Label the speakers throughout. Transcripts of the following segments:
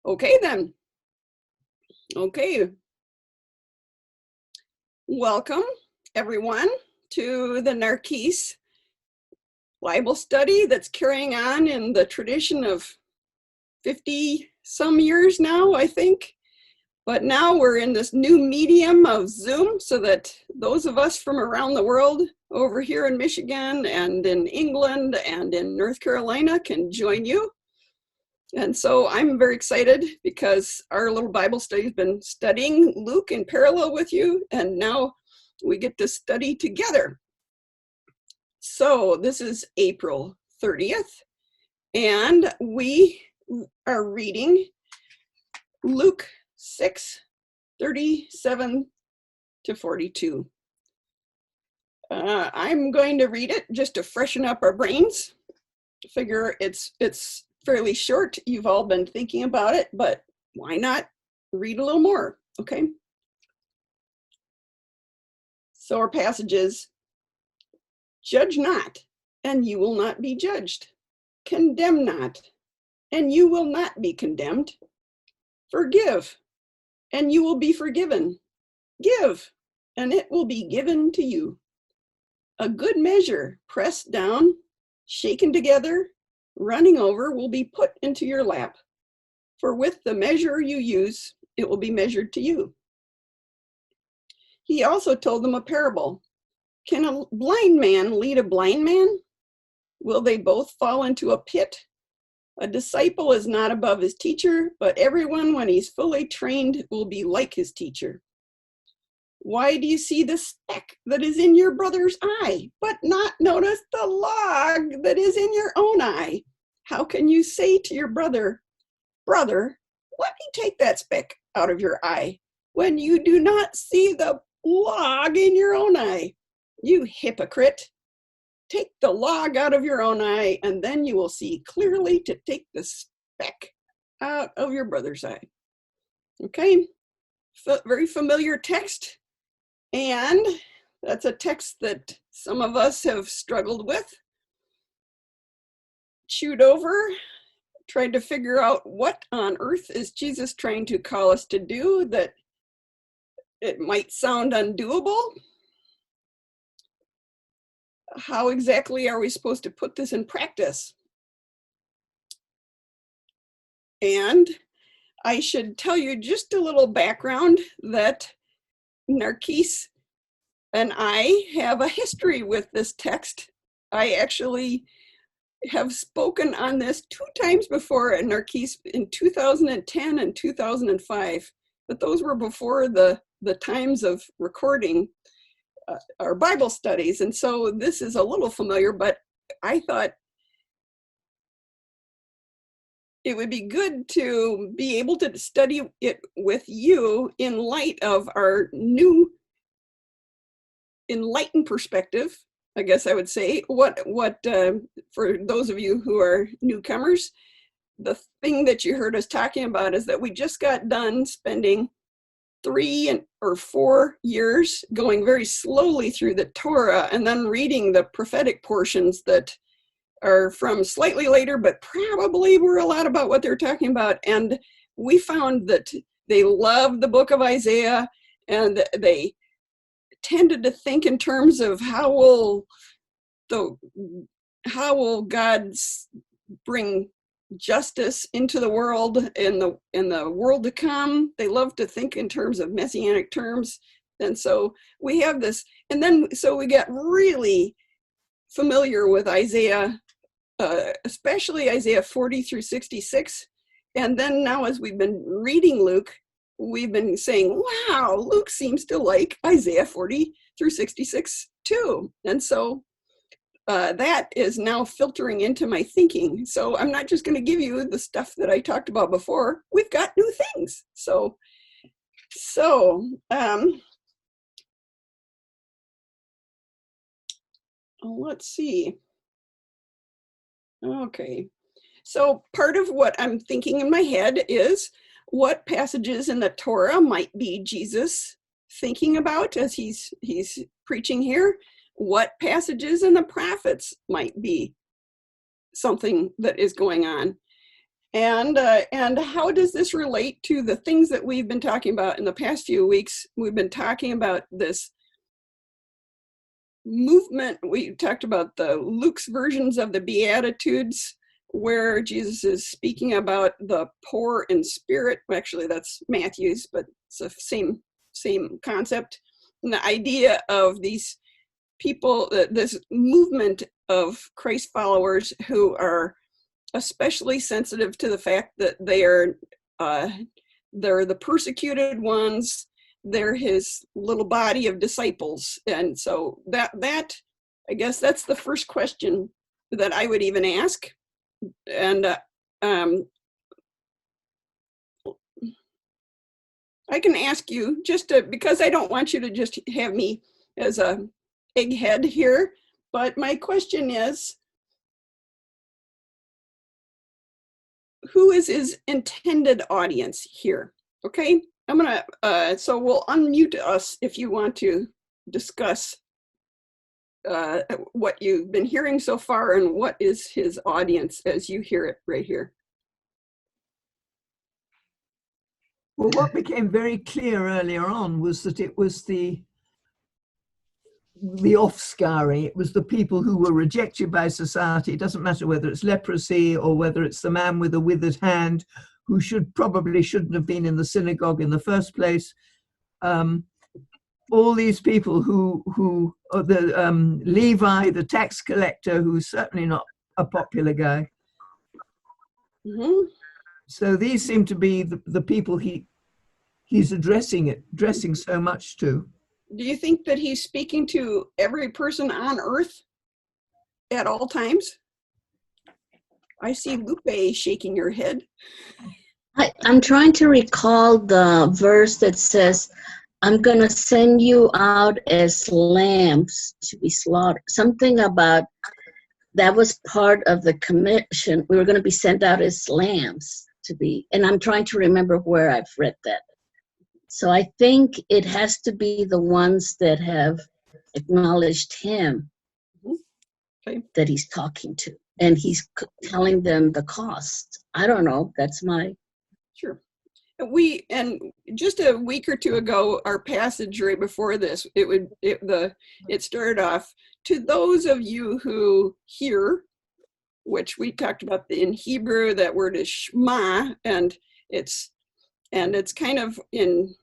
Speaker 1: Okay then. Okay. Welcome everyone to the Narkis Bible Study that's carrying on in the tradition of 50 some years now, I think. But now we're in this new medium of Zoom so that those of us from around the world over here in Michigan and in England and in North Carolina can join you. And so I'm very excited because our little Bible study has been studying Luke in parallel with you, and now we get to study together. So this is April 30th, and we are reading Luke 6:37 to 42. I'm going to read it just to freshen up our brains. Figure it's fairly short. You've all been thinking about it, but why not read a little more? Okay. So our passage is, judge not, and you will not be judged. Condemn not, and you will not be condemned. Forgive, and you will be forgiven. Give, and it will be given to you. A good measure, pressed down, shaken together, running over, will be put into your lap. For with the measure you use, it will be measured to you. He also told them a parable. Can a blind man lead a blind man? Will they both fall into a pit? A disciple is not above his teacher, but everyone, when he's fully trained, will be like his teacher. Why do you see the speck that is in your brother's eye, but not notice the log that is in your own eye? How can you say to your brother, brother, let me take that speck out of your eye, when you do not see the log in your own eye? You hypocrite. Take the log out of your own eye, and then you will see clearly to take the speck out of your brother's eye. Okay, very familiar text. And that's a text that some of us have struggled with, chewed over, tried to figure out what on earth is Jesus trying to call us to do that it might sound undoable. How exactly are we supposed to put this in practice? And I should tell you just a little background that Narkis and I have a history with this text. I actually have spoken on this 2 times before at Narkis in 2010 and 2005, but those were before the times of recording our Bible studies. And so this is a little familiar, but I thought it would be good to be able to study it with you in light of our new enlightened perspective, I guess I would say. What for those of you who are newcomers, the thing that you heard us talking about is that we just got done spending 3 or 4 years going very slowly through the Torah and then reading the prophetic portions that are from slightly later, but probably were a lot about what they're talking about. And we found that they loved the book of Isaiah, and they tended to think in terms of how will God bring justice into the world in the world to come. They love to think in terms of messianic terms. And so we have this, and then so we get really familiar with Isaiah, especially Isaiah 40 through 66. And then now as we've been reading Luke, we've been saying, wow, Luke seems to like Isaiah 40 through 66 too. And so that is now filtering into my thinking. So I'm not just going to give you the stuff that I talked about before. We've got new things. So let's see. Okay. So part of what I'm thinking in my head is what passages in the Torah might be Jesus thinking about as he's preaching here. What passages in the prophets might be something that is going on. And how does this relate to the things that we've been talking about in the past few weeks? We've been talking about this movement. We talked about the Luke's versions of the Beatitudes, where Jesus is speaking about the poor in spirit. Actually, that's Matthew's, but it's the same concept. And the idea of these people, this movement of Christ followers who are especially sensitive to the fact that they're the persecuted ones. They're his little body of disciples. And so that I guess that's the first question that I would even ask. And I can ask you because I don't want you to just have me as a egghead here, but my question is, who is his intended audience here? Okay, I'm gonna, so we'll unmute us if you want to discuss what you've been hearing so far and what is his audience as you hear it right here.
Speaker 2: Well, what became very clear earlier on was that it was the offscouring. It was the people who were rejected by society. It doesn't matter whether it's leprosy or whether it's the man with a withered hand who probably shouldn't have been in the synagogue in the first place. All these people who are the Levi, the tax collector, who's certainly not a popular guy.
Speaker 1: Mm-hmm.
Speaker 2: So these seem to be the people he's addressing so much to.
Speaker 1: Do you think that he's speaking to every person on earth at all times? I see Lupe shaking your head.
Speaker 3: I'm trying to recall the verse that says, I'm going to send you out as lambs to be slaughtered. Something about that was part of the commission. We were going to be sent out as lambs to be, and I'm trying to remember where I've read that. So I think it has to be the ones that have acknowledged him,
Speaker 1: okay,
Speaker 3: that he's talking to, and he's telling them the cost. I don't know. That's my...
Speaker 1: Sure. And just a week or two ago, our passage right before this, it started off, to those of you who hear, which we talked about in Hebrew, that word is shema, and it's kind of in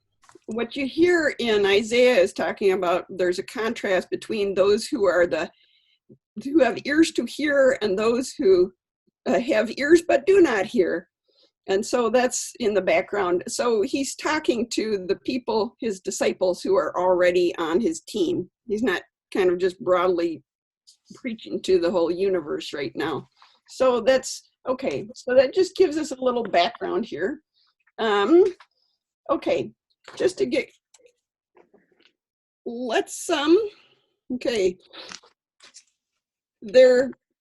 Speaker 1: what you hear in Isaiah is talking about. There's a contrast between those who have ears to hear and those who have ears but do not hear. And so that's in the background. So he's talking to the people, his disciples, who are already on his team. He's not kind of just broadly preaching to the whole universe right now. So that's okay. So that just gives us a little background here. Okay, just to get, okay.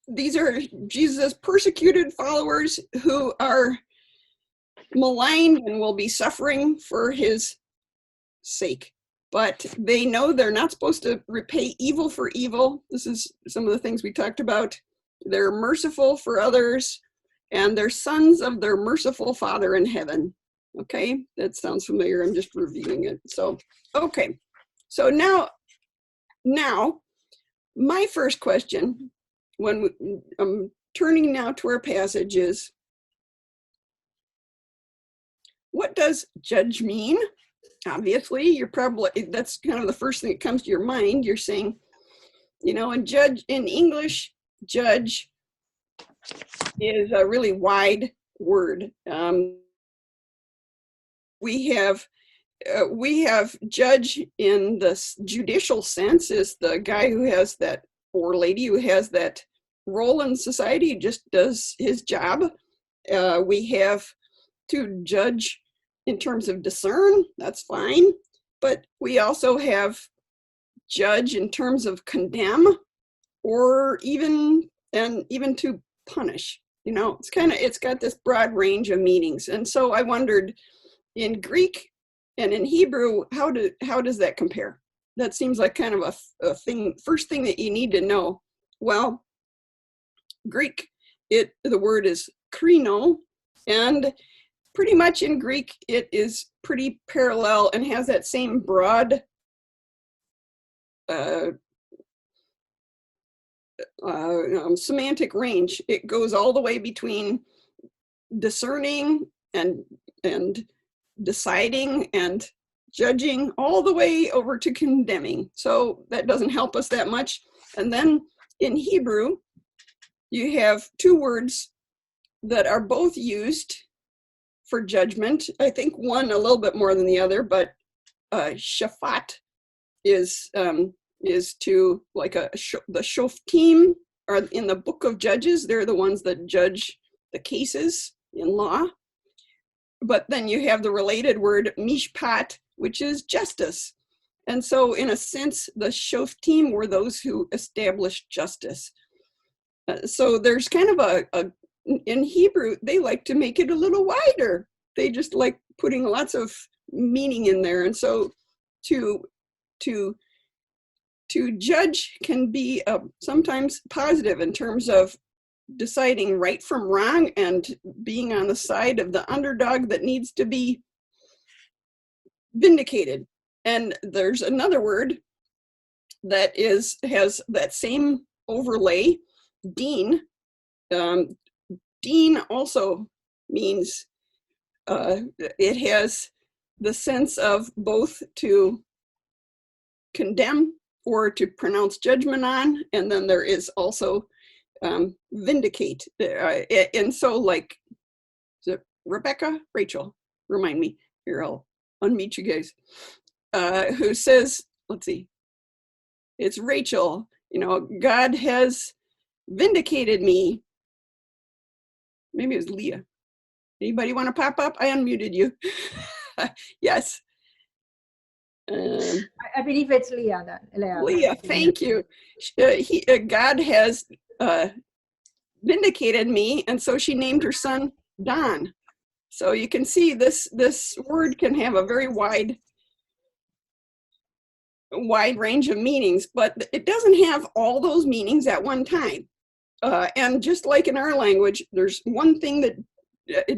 Speaker 1: These are Jesus' persecuted followers who are maligned and will be suffering for his sake. But they know they're not supposed to repay evil for evil. This is some of the things we talked about. They're merciful for others, and they're sons of their merciful Father in heaven. Okay, that sounds familiar. I'm just reviewing it. So, okay. So now my first question, when I'm turning now to our passage, is, what does judge mean? Obviously, that's kind of the first thing that comes to your mind. You're saying, and judge in English, judge is a really wide word. We have judge in the judicial sense is the guy who has that, or lady who has that role in society, just does his job. We have to judge in terms of discern, that's fine. But we also have judge in terms of condemn, or even to punish. It's got this broad range of meanings. And so I wondered, in Greek and in Hebrew, how does that compare? That seems like kind of a first thing that you need to know. Well, Greek, the word is krino, And pretty much in Greek, it is pretty parallel and has that same broad semantic range. It goes all the way between discerning and deciding and judging, all the way over to condemning. So that doesn't help us that much. And then in Hebrew, you have two words that are both used for judgment. I think one a little bit more than the other, but shafat is to, like, the shoftim are in the book of Judges. They're the ones that judge the cases in law. But then you have the related word mishpat, which is justice. And so in a sense, the shoftim were those who established justice. So there's kind of in Hebrew, they like to make it a little wider. They just like putting lots of meaning in there. And so to judge can be sometimes positive in terms of deciding right from wrong and being on the side of the underdog that needs to be vindicated. And there's another word that has that same overlay, deen. Deen also means it has the sense of both to condemn or to pronounce judgment on, and then there is also vindicate. And so, like, is it Rebecca? Rachel, remind me. Here, I'll unmute you guys. Who says, let's see, it's Rachel, God has vindicated me. Maybe it was Leah. Anybody want to pop up? I unmuted you. Yes.
Speaker 4: I believe it's Leah.
Speaker 1: Leah, thank you. God has vindicated me, and so she named her son Don. So you can see this word can have a very wide range of meanings, but it doesn't have all those meanings at one time. And just like in our language, there's one thing that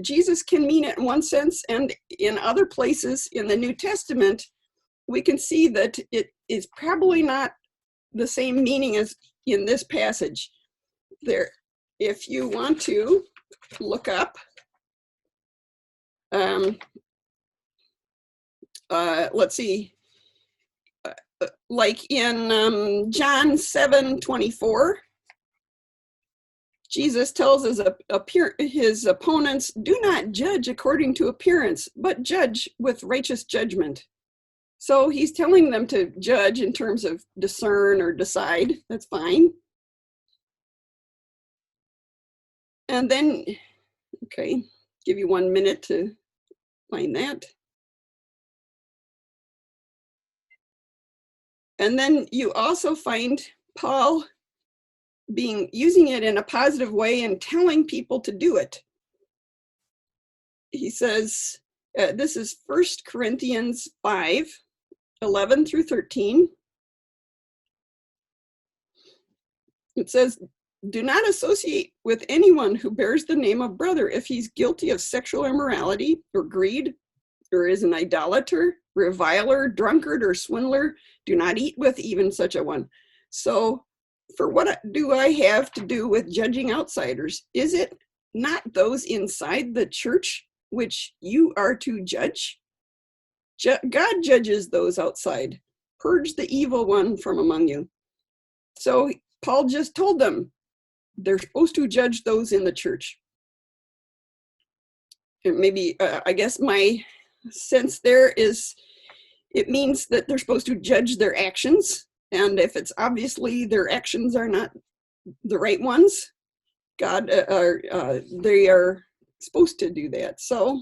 Speaker 1: Jesus can mean it in one sense, and in other places in the New Testament, we can see that it is probably not the same meaning as in this passage. There, if you want to look up, let's see, like in John 7:24, Jesus tells his opponents, do not judge according to appearance, but judge with righteous judgment. So he's telling them to judge in terms of discern or decide. That's fine. And then, okay, give you 1 minute to find that. And then you also find Paul using it in a positive way and telling people to do it. He says, this is 1 Corinthians 5:11 through 13. It says, do not associate with anyone who bears the name of brother if he's guilty of sexual immorality or greed, or is an idolater, reviler, drunkard, or swindler. Do not eat with even such a one. So, for what do I have to do with judging outsiders? Is it not those inside the church which you are to judge? God judges those outside. Purge the evil one from among you. So Paul just told them they're supposed to judge those in the church. And maybe, I guess my sense there is, it means that they're supposed to judge their actions. And if it's obviously their actions are not the right ones, they are supposed to do that. So,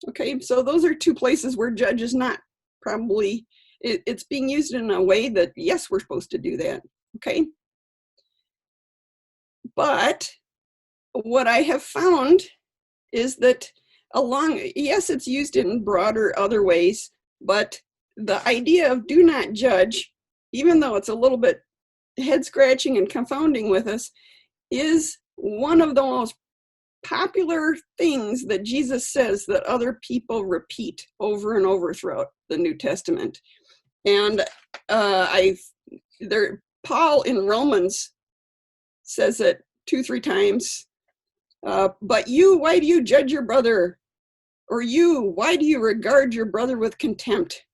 Speaker 1: okay, so those are two places where judge is not probably, it's being used in a way that, yes, we're supposed to do that, okay? But what I have found is that yes, it's used in broader other ways, but the idea of do not judge, even though it's a little bit head scratching and confounding with us, is one of the most popular things that Jesus says that other people repeat over and over throughout the New Testament. And Paul in Romans says it 2-3 times. But you, why do you judge your brother? Or you, why do you regard your brother with contempt?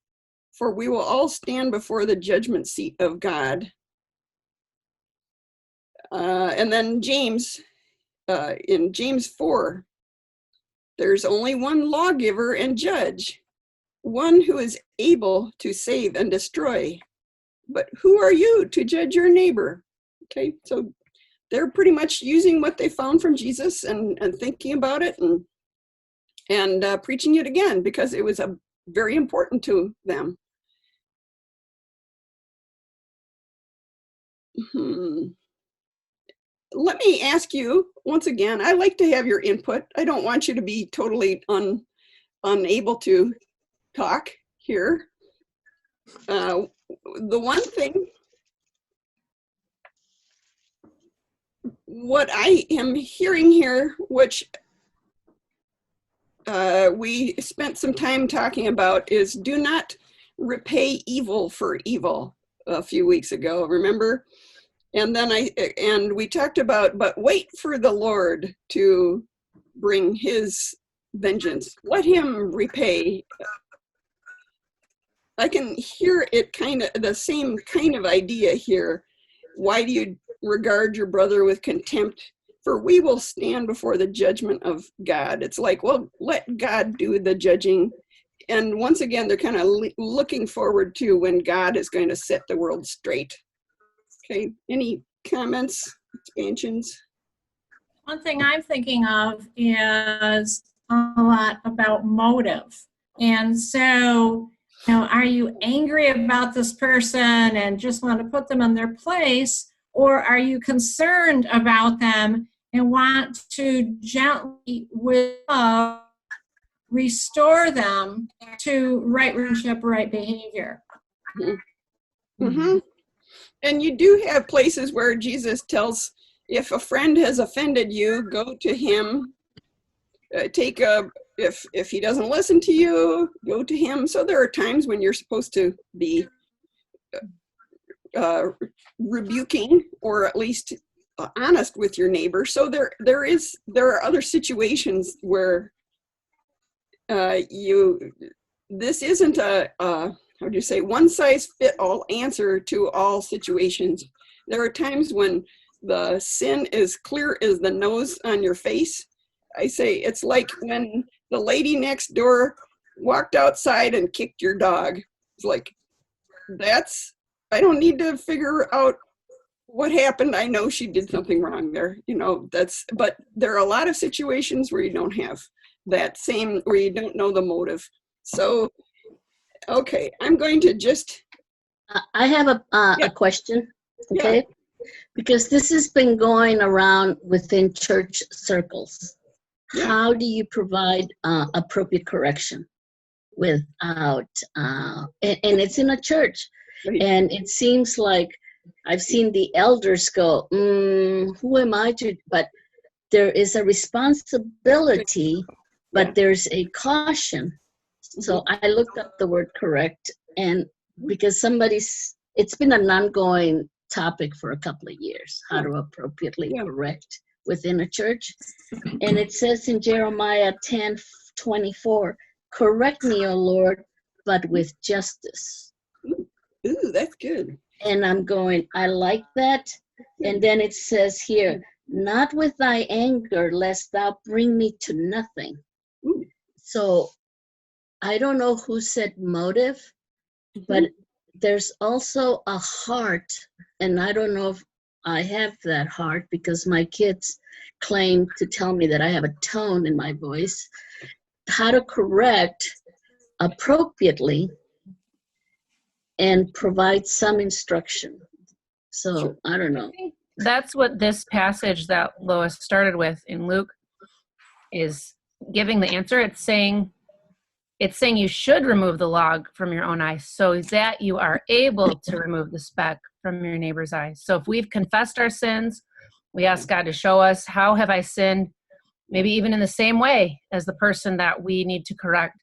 Speaker 1: For we will all stand before the judgment seat of God. And then James, in James 4, there's only one lawgiver and judge, one who is able to save and destroy. But who are you to judge your neighbor? Okay, so they're pretty much using what they found from Jesus and thinking about it and preaching it again because it was very important to them. Let me ask you once again, I like to have your input. I don't want you to be totally unable to talk here. The one thing, what I am hearing here, which we spent some time talking about, is do not repay evil for evil a few weeks ago, remember? And then we talked about, but wait for the Lord to bring his vengeance. Let him repay. I can hear it kind of the same kind of idea here. Why do you regard your brother with contempt? For we will stand before the judgment of God. It's like, well, let God do the judging. And once again, they're kind of looking forward to when God is going to set the world straight. Okay, any comments, expansions?
Speaker 4: One thing I'm thinking of is a lot about motive. And so, are you angry about this person and just want to put them in their place? Or are you concerned about them and want to gently, with love, restore them to right relationship, right behavior?
Speaker 1: Mm-hmm. Mm-hmm. And you do have places where Jesus tells, if a friend has offended you, go to him. If he doesn't listen to you, go to him. So there are times when you're supposed to be rebuking or at least honest with your neighbor. So there are other situations where this isn't a one size fit all answer to all situations. There are times when the sin is clear as the nose on your face. I say it's like when the lady next door walked outside and kicked your dog. It's like, I don't need to figure out what happened. I know she did something wrong there. But there are a lot of situations where you don't have that same, where you don't know the motive. So, okay, I'm going to just.
Speaker 3: I have a question, okay? Yeah. Because this has been going around within church circles. Yeah. How do you provide appropriate correction without, and it's in a church, right. And it seems like I've seen the elders go, who am I to, but there is a responsibility, but there's a caution. So I looked up the word correct, and because it's been an ongoing topic for a couple of years, how to appropriately correct within a church. And it says in Jeremiah 10:24, correct me, O Lord, but with justice.
Speaker 1: Ooh, that's good.
Speaker 3: And I'm going, I like that. And then it says here, not with thy anger, lest thou bring me to nothing. Ooh. So I don't know who said motive, but there's also a heart, and I don't know if I have that heart because my kids claim to tell me that I have a tone in my voice. How to correct appropriately and provide some instruction. So I don't know.
Speaker 5: That's what this passage that Lois started with in Luke is giving the answer. It's saying you should remove the log from your own eye so that you are able to remove the speck from your neighbor's eye. So if we've confessed our sins, we ask God to show us, how have I sinned? maybe even in the same way as the person that we need to correct.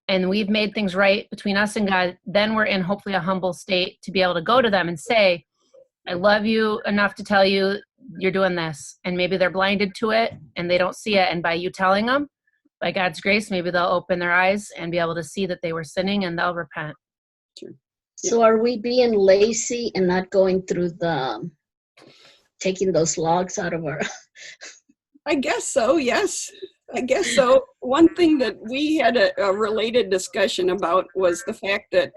Speaker 5: And we've made things right between us and God, then we're in hopefully a humble state to be able to go to them and say, I love you enough to tell you you're doing this. And maybe they're blinded to it and they don't see it. And by you telling them, by God's grace, maybe they'll open their eyes and be able to see that they were sinning and they'll repent.
Speaker 1: Sure.
Speaker 3: So are we being lazy and not going through taking those logs out of our...
Speaker 1: I guess so, yes. I guess so. One thing that we had a related discussion about was the fact that,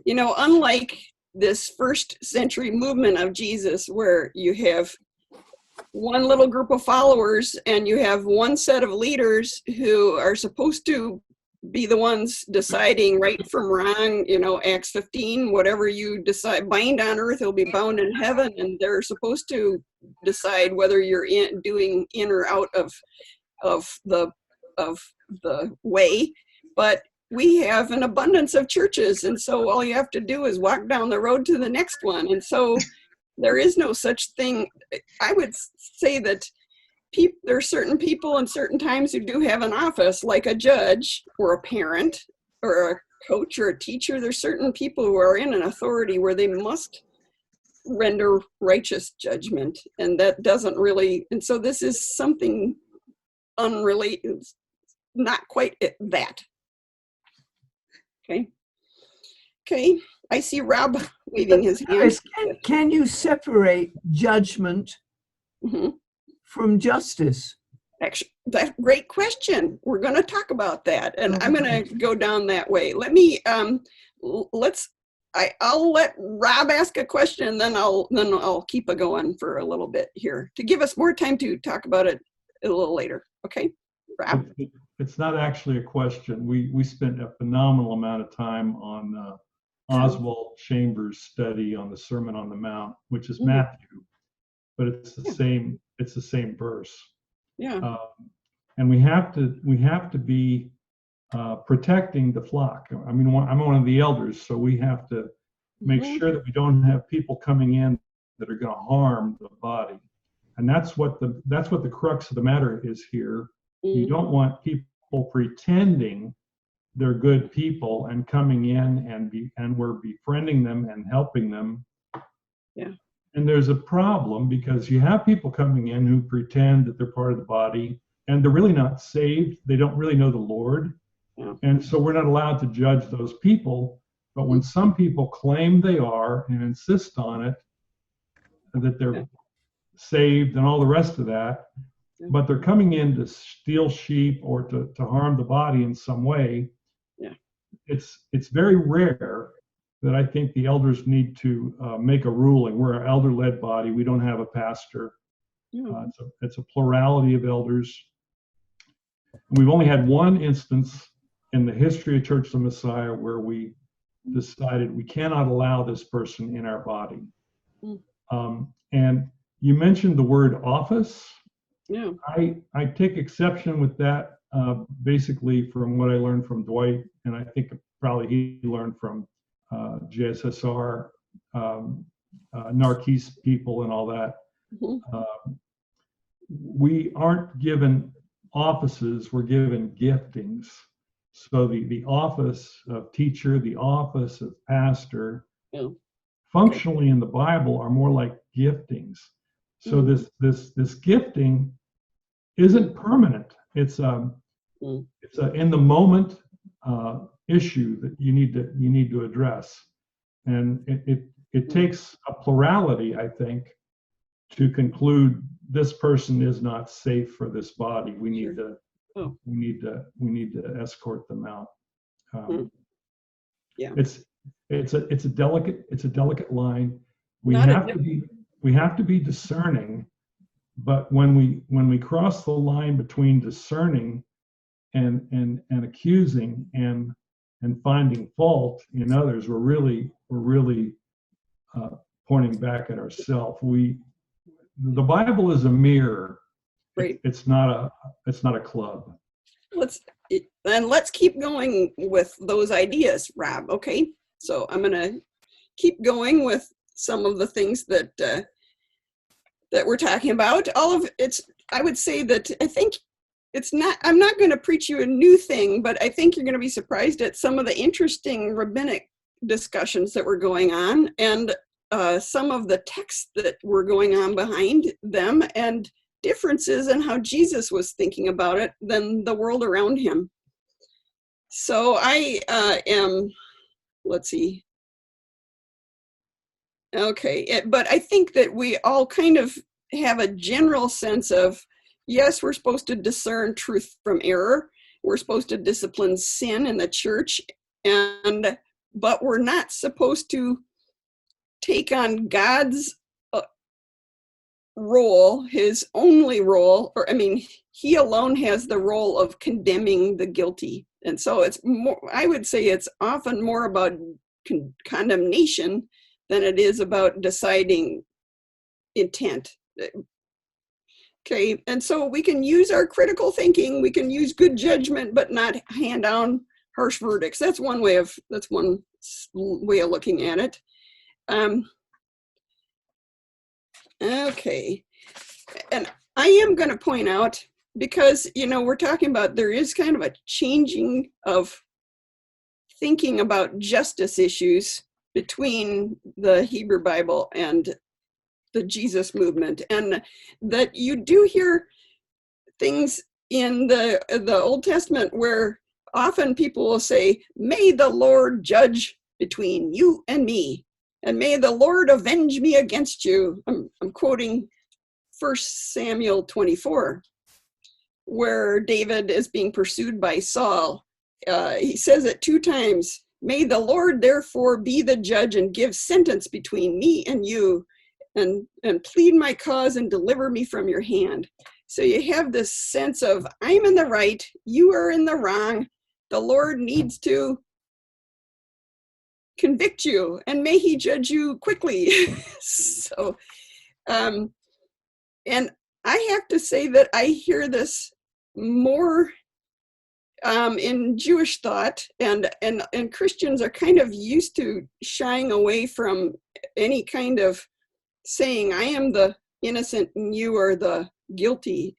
Speaker 1: unlike this first century movement of Jesus, where you have one little group of followers and you have one set of leaders who are supposed to be the ones deciding right from wrong, Acts 15, whatever you decide, bind on earth will be bound in heaven, and they're supposed to decide whether you're doing in or out of the way. But we have an abundance of churches, and so all you have to do is walk down the road to the next one. And so there is no such thing. I would say that there are certain people in certain times who do have an office, like a judge or a parent or a coach or a teacher. There's certain people who are in an authority where they must render righteous judgment, and that doesn't really, and so this is something unrelated, not quite that. Okay, I see Rob waving his hand.
Speaker 2: Can you separate judgment from justice?
Speaker 1: Actually, that's a great question. We're going to talk about that, and I'm going to go down that way. Let me I'll let Rob ask a question, and then I'll keep it going for a little bit here to give us more time to talk about it a little later. Okay, Rob.
Speaker 6: It's not actually a question. We spent a phenomenal amount of time on Oswald Chambers' study on the Sermon on the Mount, which is Matthew, but it's the same. It's the same verse.
Speaker 1: Yeah.
Speaker 6: And we have to be protecting the flock. I mean, I'm one of the elders, so we have to make sure that we don't have people coming in that are going to harm the body. And that's what the crux of the matter is here. You don't want people pretending they're good people and coming in and we're befriending them and helping them.
Speaker 1: Yeah. And
Speaker 6: there's a problem because you have people coming in who pretend that they're part of the body and they're really not saved. They don't really know the Lord.
Speaker 1: Yeah.
Speaker 6: And so we're not allowed to judge those people. But when some people claim they are and insist on it, that they're saved and all the rest of that, but they're coming in to steal sheep or to harm the body in some way, it's very rare that I think the elders need to make a ruling. We're an elder-led body. We don't have a pastor. It's a plurality of elders. And we've only had one instance in the history of Church of the Messiah where we decided we cannot allow this person in our body. And you mentioned the word office.
Speaker 1: Yeah.
Speaker 6: I take exception with that, basically from what I learned from Dwight, and I think probably he learned from JSSR, Narkis people and all that. We aren't given offices, we're given giftings. So the office of teacher, the office of pastor, functionally in the Bible are more like giftings. So this gifting isn't permanent. It's a in the moment issue that you need to address, and it takes a plurality, I think, to conclude this person is not safe for this body. We need to escort them out. It's a delicate line. We have to be discerning, but when we cross the line between discerning and accusing and finding fault in others, we're really pointing back at ourselves. The Bible is a mirror.
Speaker 1: Right.
Speaker 6: It's not a club.
Speaker 1: Let's keep going with those ideas, Rob. Okay, so I'm gonna keep going with some of the things that we're talking about. All of it's I would say that I think I'm not going to preach you a new thing, but I think you're going to be surprised at some of the interesting rabbinic discussions that were going on, and some of the texts that were going on behind them, and differences in how Jesus was thinking about it than the world around him. So I am, let's see. Okay, but I think that we all kind of have a general sense of, yes, we're supposed to discern truth from error. We're supposed to discipline sin in the church, but we're not supposed to take on God's role, his only role, he alone has the role of condemning the guilty. And so it's more, I would say it's often more about condemnation than it is about deciding intent. Okay, and so we can use our critical thinking, we can use good judgment, but not hand down harsh verdicts. That's one way of looking at it. Okay, and I am going to point out, because, we're talking about there is kind of a changing of thinking about justice issues between the Hebrew Bible and the Jesus movement, and that you do hear things in the Old Testament where often people will say, "May the Lord judge between you and me, and may the Lord avenge me against you." I'm quoting 1 Samuel 24, where David is being pursued by Saul. He says it 2 times, "May the Lord therefore be the judge and give sentence between me and you, and plead my cause and deliver me from your hand." So you have this sense of, I'm in the right, you are in the wrong. The Lord needs to convict you, and may he judge you quickly. So, and I have to say that I hear this more in Jewish thought, and Christians are kind of used to shying away from any kind of saying, I am the innocent and you are the guilty,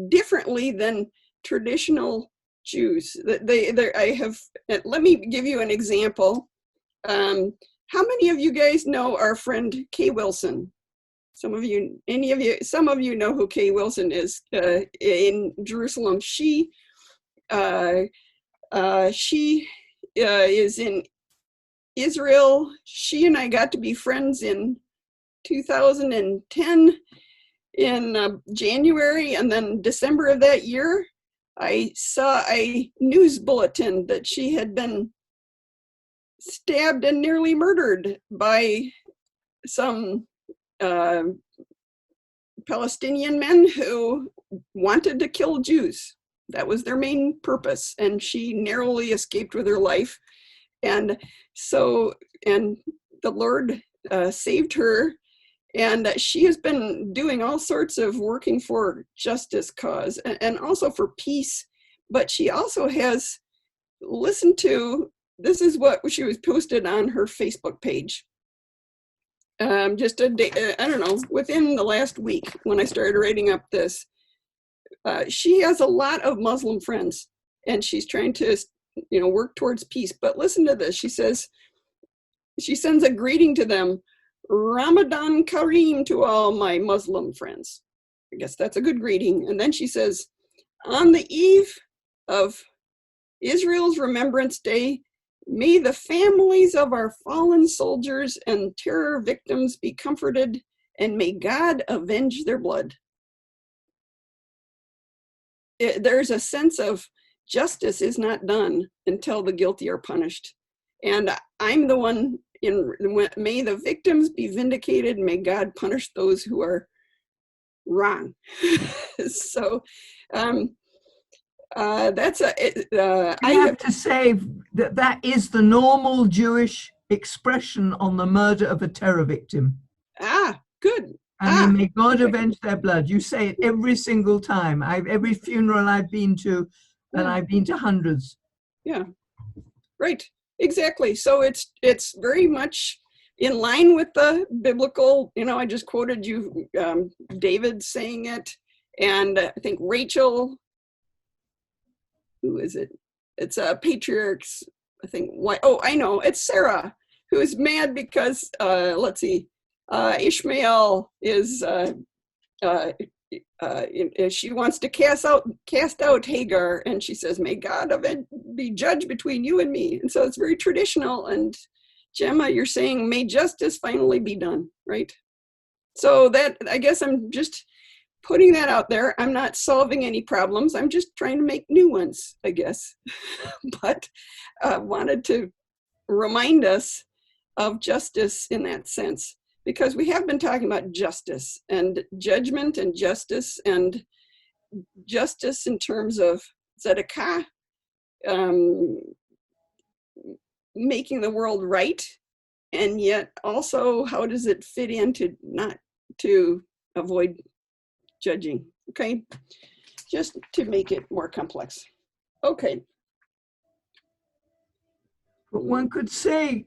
Speaker 1: differently than traditional Jews. Let me give you an example. How many of you guys know our friend Kay Wilson? Some of you know who Kay Wilson is in Jerusalem. She is in Israel. She and I got to be friends in 2010 in January, and then December of that year, I saw a news bulletin that she had been stabbed and nearly murdered by some Palestinian men who wanted to kill Jews. That was their main purpose, and she narrowly escaped with her life. And the Lord saved her, and she has been doing all sorts of working for justice cause and also for peace. But she also has listened to, this is what she was posted on her Facebook page. Just a day, I don't know, within the last week when I started writing up this. She has a lot of Muslim friends, and she's trying to work towards peace. But listen to this. She says, she sends a greeting to them, "Ramadan Kareem to all my Muslim friends." I guess that's a good greeting. And then she says, "On the eve of Israel's Remembrance Day, may the families of our fallen soldiers and terror victims be comforted, and may God avenge their blood." There's a sense of justice is not done until the guilty are punished. And I'm the one may the victims be vindicated, may God punish those who are wrong. So that's
Speaker 2: I have to say that is the normal Jewish expression on the murder of a terror victim.
Speaker 1: Good.
Speaker 2: And may God avenge their blood. You say it every single time. Every funeral I've been to, and I've been to hundreds.
Speaker 1: Yeah, right. Exactly. So it's very much in line with the biblical, I just quoted you, David saying it, and I think Rachel, who is it? It's a patriarch's, I think, I know, it's Sarah, who's mad because, Ishmael is, she wants to cast out Hagar, and she says, may God be judge between you and me. And so it's very traditional. And Gemma, you're saying, may justice finally be done, right? So that, I guess I'm just putting that out there. I'm not solving any problems. I'm just trying to make new ones, I guess. But wanted to remind us of justice in that sense, because we have been talking about justice and judgment and justice in terms of tzedakah, making the world right, and yet also how does it fit into not to avoid judging, okay? Just to make it more complex. Okay.
Speaker 2: But one could say,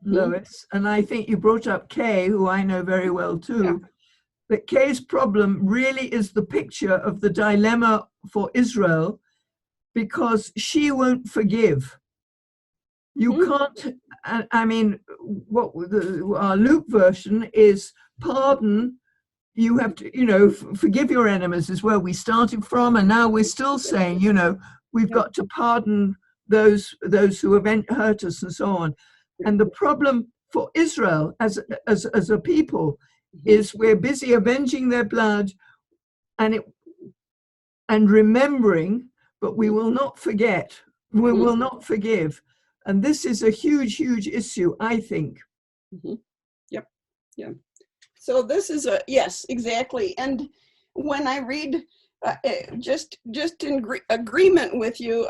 Speaker 2: Lois, and I think you brought up Kay, who I know very well too, that Kay's problem really is the picture of the dilemma for Israel, because she won't forgive. You can't, I mean, what our Luke version is pardon. You have to, forgive your enemies is where we started from. And now we're still saying, we've got to pardon those who have hurt us and so on. And the problem for Israel as a people is we're busy avenging their blood and remembering, but we will not forget. We will not forgive. And this is a huge, huge issue, I think.
Speaker 1: Yep. Yeah. So this is yes, exactly. And when I read, just in agreement with you,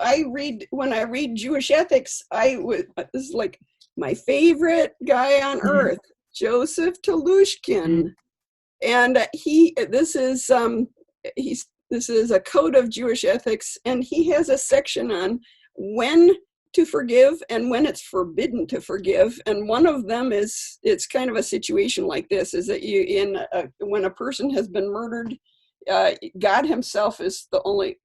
Speaker 1: when I read Jewish ethics, this is like my favorite guy on earth, Joseph Telushkin. And this is a code of Jewish ethics, and he has a section on when to forgive and when it's forbidden to forgive. And one of them is, it's kind of a situation like this, is that when a person has been murdered, God himself is the only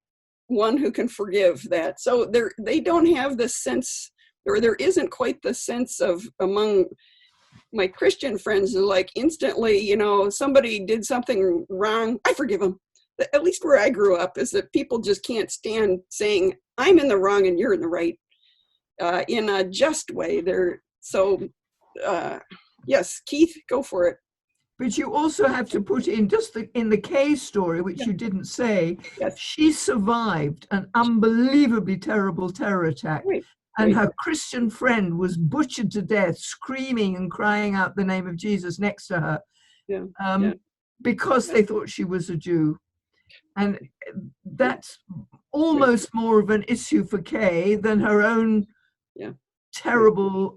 Speaker 1: one who can forgive that. So they don't have the sense, or there isn't quite the sense of among my Christian friends, like instantly, somebody did something wrong, I forgive them. At least where I grew up is that people just can't stand saying, I'm in the wrong and you're in the right. In a just way. Yes, Keith, go for it.
Speaker 2: But you also have to put in in the Kay story, which you didn't say, she survived an unbelievably terrible terror attack. And her Christian friend was butchered to death, screaming and crying out the name of Jesus next to her, because they thought she was a Jew. And that's almost more of an issue for Kay than her own terrible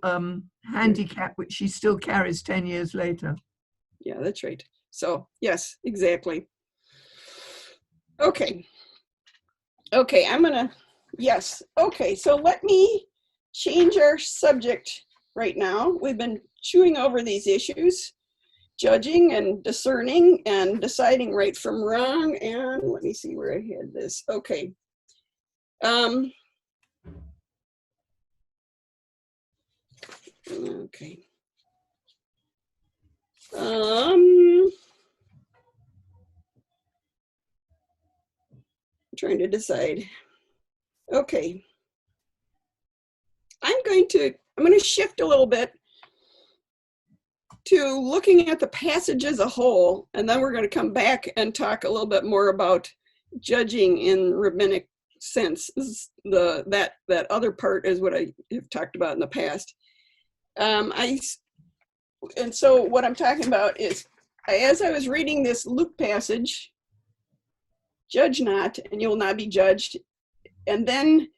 Speaker 2: handicap, which she still carries 10 years later.
Speaker 1: Yeah, that's right. So, yes, exactly. Okay, so let me change our subject right now. We've been chewing over these issues, judging and discerning and deciding right from wrong. And let me see where I had this. Okay. Okay. I'm trying to decide. Okay. I'm going to shift a little bit to looking at the passage as a whole, and then we're going to come back and talk a little bit more about judging in rabbinic sense. This is that other part is what I have talked about in the past. And so what I'm talking about is, as I was reading this Luke passage, judge not, and you will not be judged. And then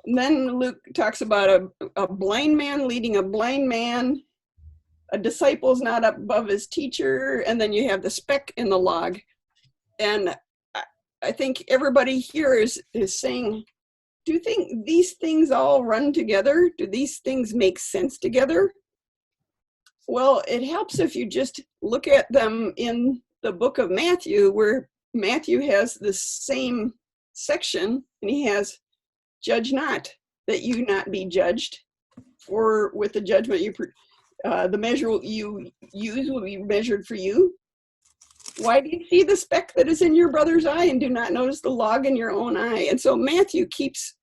Speaker 1: Luke talks about a blind man leading a blind man, a disciple's not up above his teacher, and then you have the speck in the log. And I think everybody here is saying, do you think these things all run together? Do these things make sense together? Well, it helps if you just look at them in the book of Matthew, where Matthew has the same section, and he has, judge not, that you not be judged, for with the judgment the measure you use will be measured for you. Why do you see the speck that is in your brother's eye and do not notice the log in your own eye? And so Matthew keeps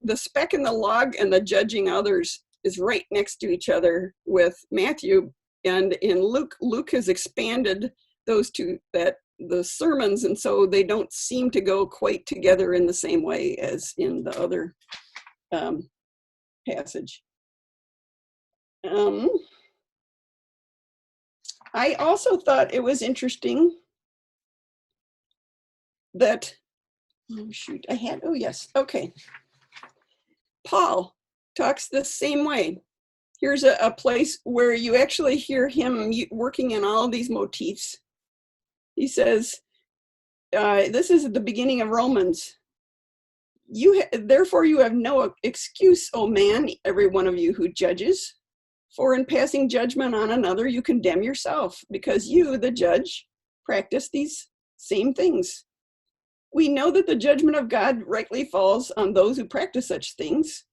Speaker 1: the speck in the log and the judging others is right next to each other with Matthew. And in Luke has expanded those two, the sermons, and so they don't seem to go quite together in the same way as in the other passage. I also thought it was interesting that, Paul talks the same way. Here's a place where you actually hear him working in all these motifs. He says, this is at the beginning of Romans. Therefore you have no excuse, O man, every one of you who judges, for in passing judgment on another, you condemn yourself, because you, the judge, practice these same things. We know that the judgment of God rightly falls on those who practice such things.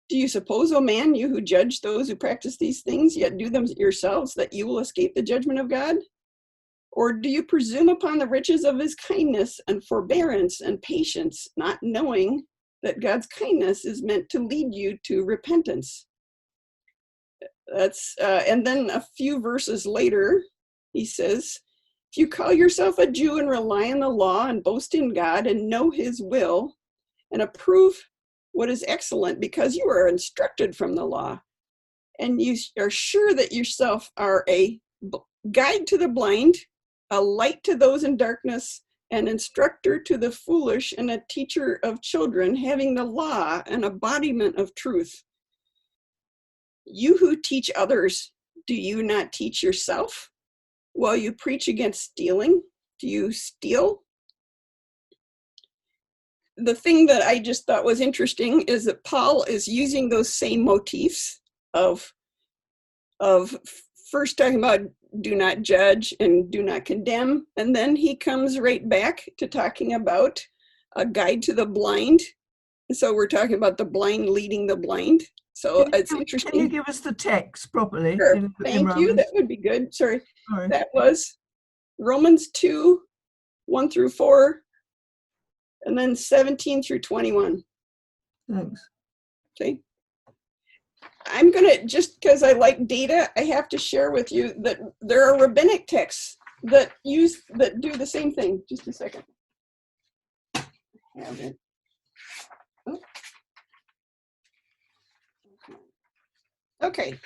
Speaker 1: Do you suppose, O man, you who judge those who practice these things, yet do them yourselves, that you will escape the judgment of God? Or do you presume upon the riches of his kindness and forbearance and patience, not knowing that God's kindness is meant to lead you to repentance? And then a few verses later, he says, if you call yourself a Jew and rely on the law and boast in God and know his will and approve what is excellent because you are instructed from the law, and you are sure that yourself are a guide to the blind, a light to those in darkness, an instructor to the foolish, and a teacher of children, having the law, an embodiment of truth. You who teach others, do you not teach yourself? While you preach against stealing, do you steal? The thing that I just thought was interesting is that Paul is using those same motifs of first talking about do not judge and do not condemn, and then he comes right back to talking about a guide to the blind. So we're talking about the blind leading the blind. So it's interesting.
Speaker 2: Can you give us the text properly?
Speaker 1: Sure. Thank you. That would be good. Sorry. That was Romans 2, 1 through 4, and then 17 through 21.
Speaker 2: Thanks.
Speaker 1: Okay. I'm going to, just because I like data, I have to share with you that there are rabbinic texts that do the same thing. Just a second. I have it. Oh. Okay,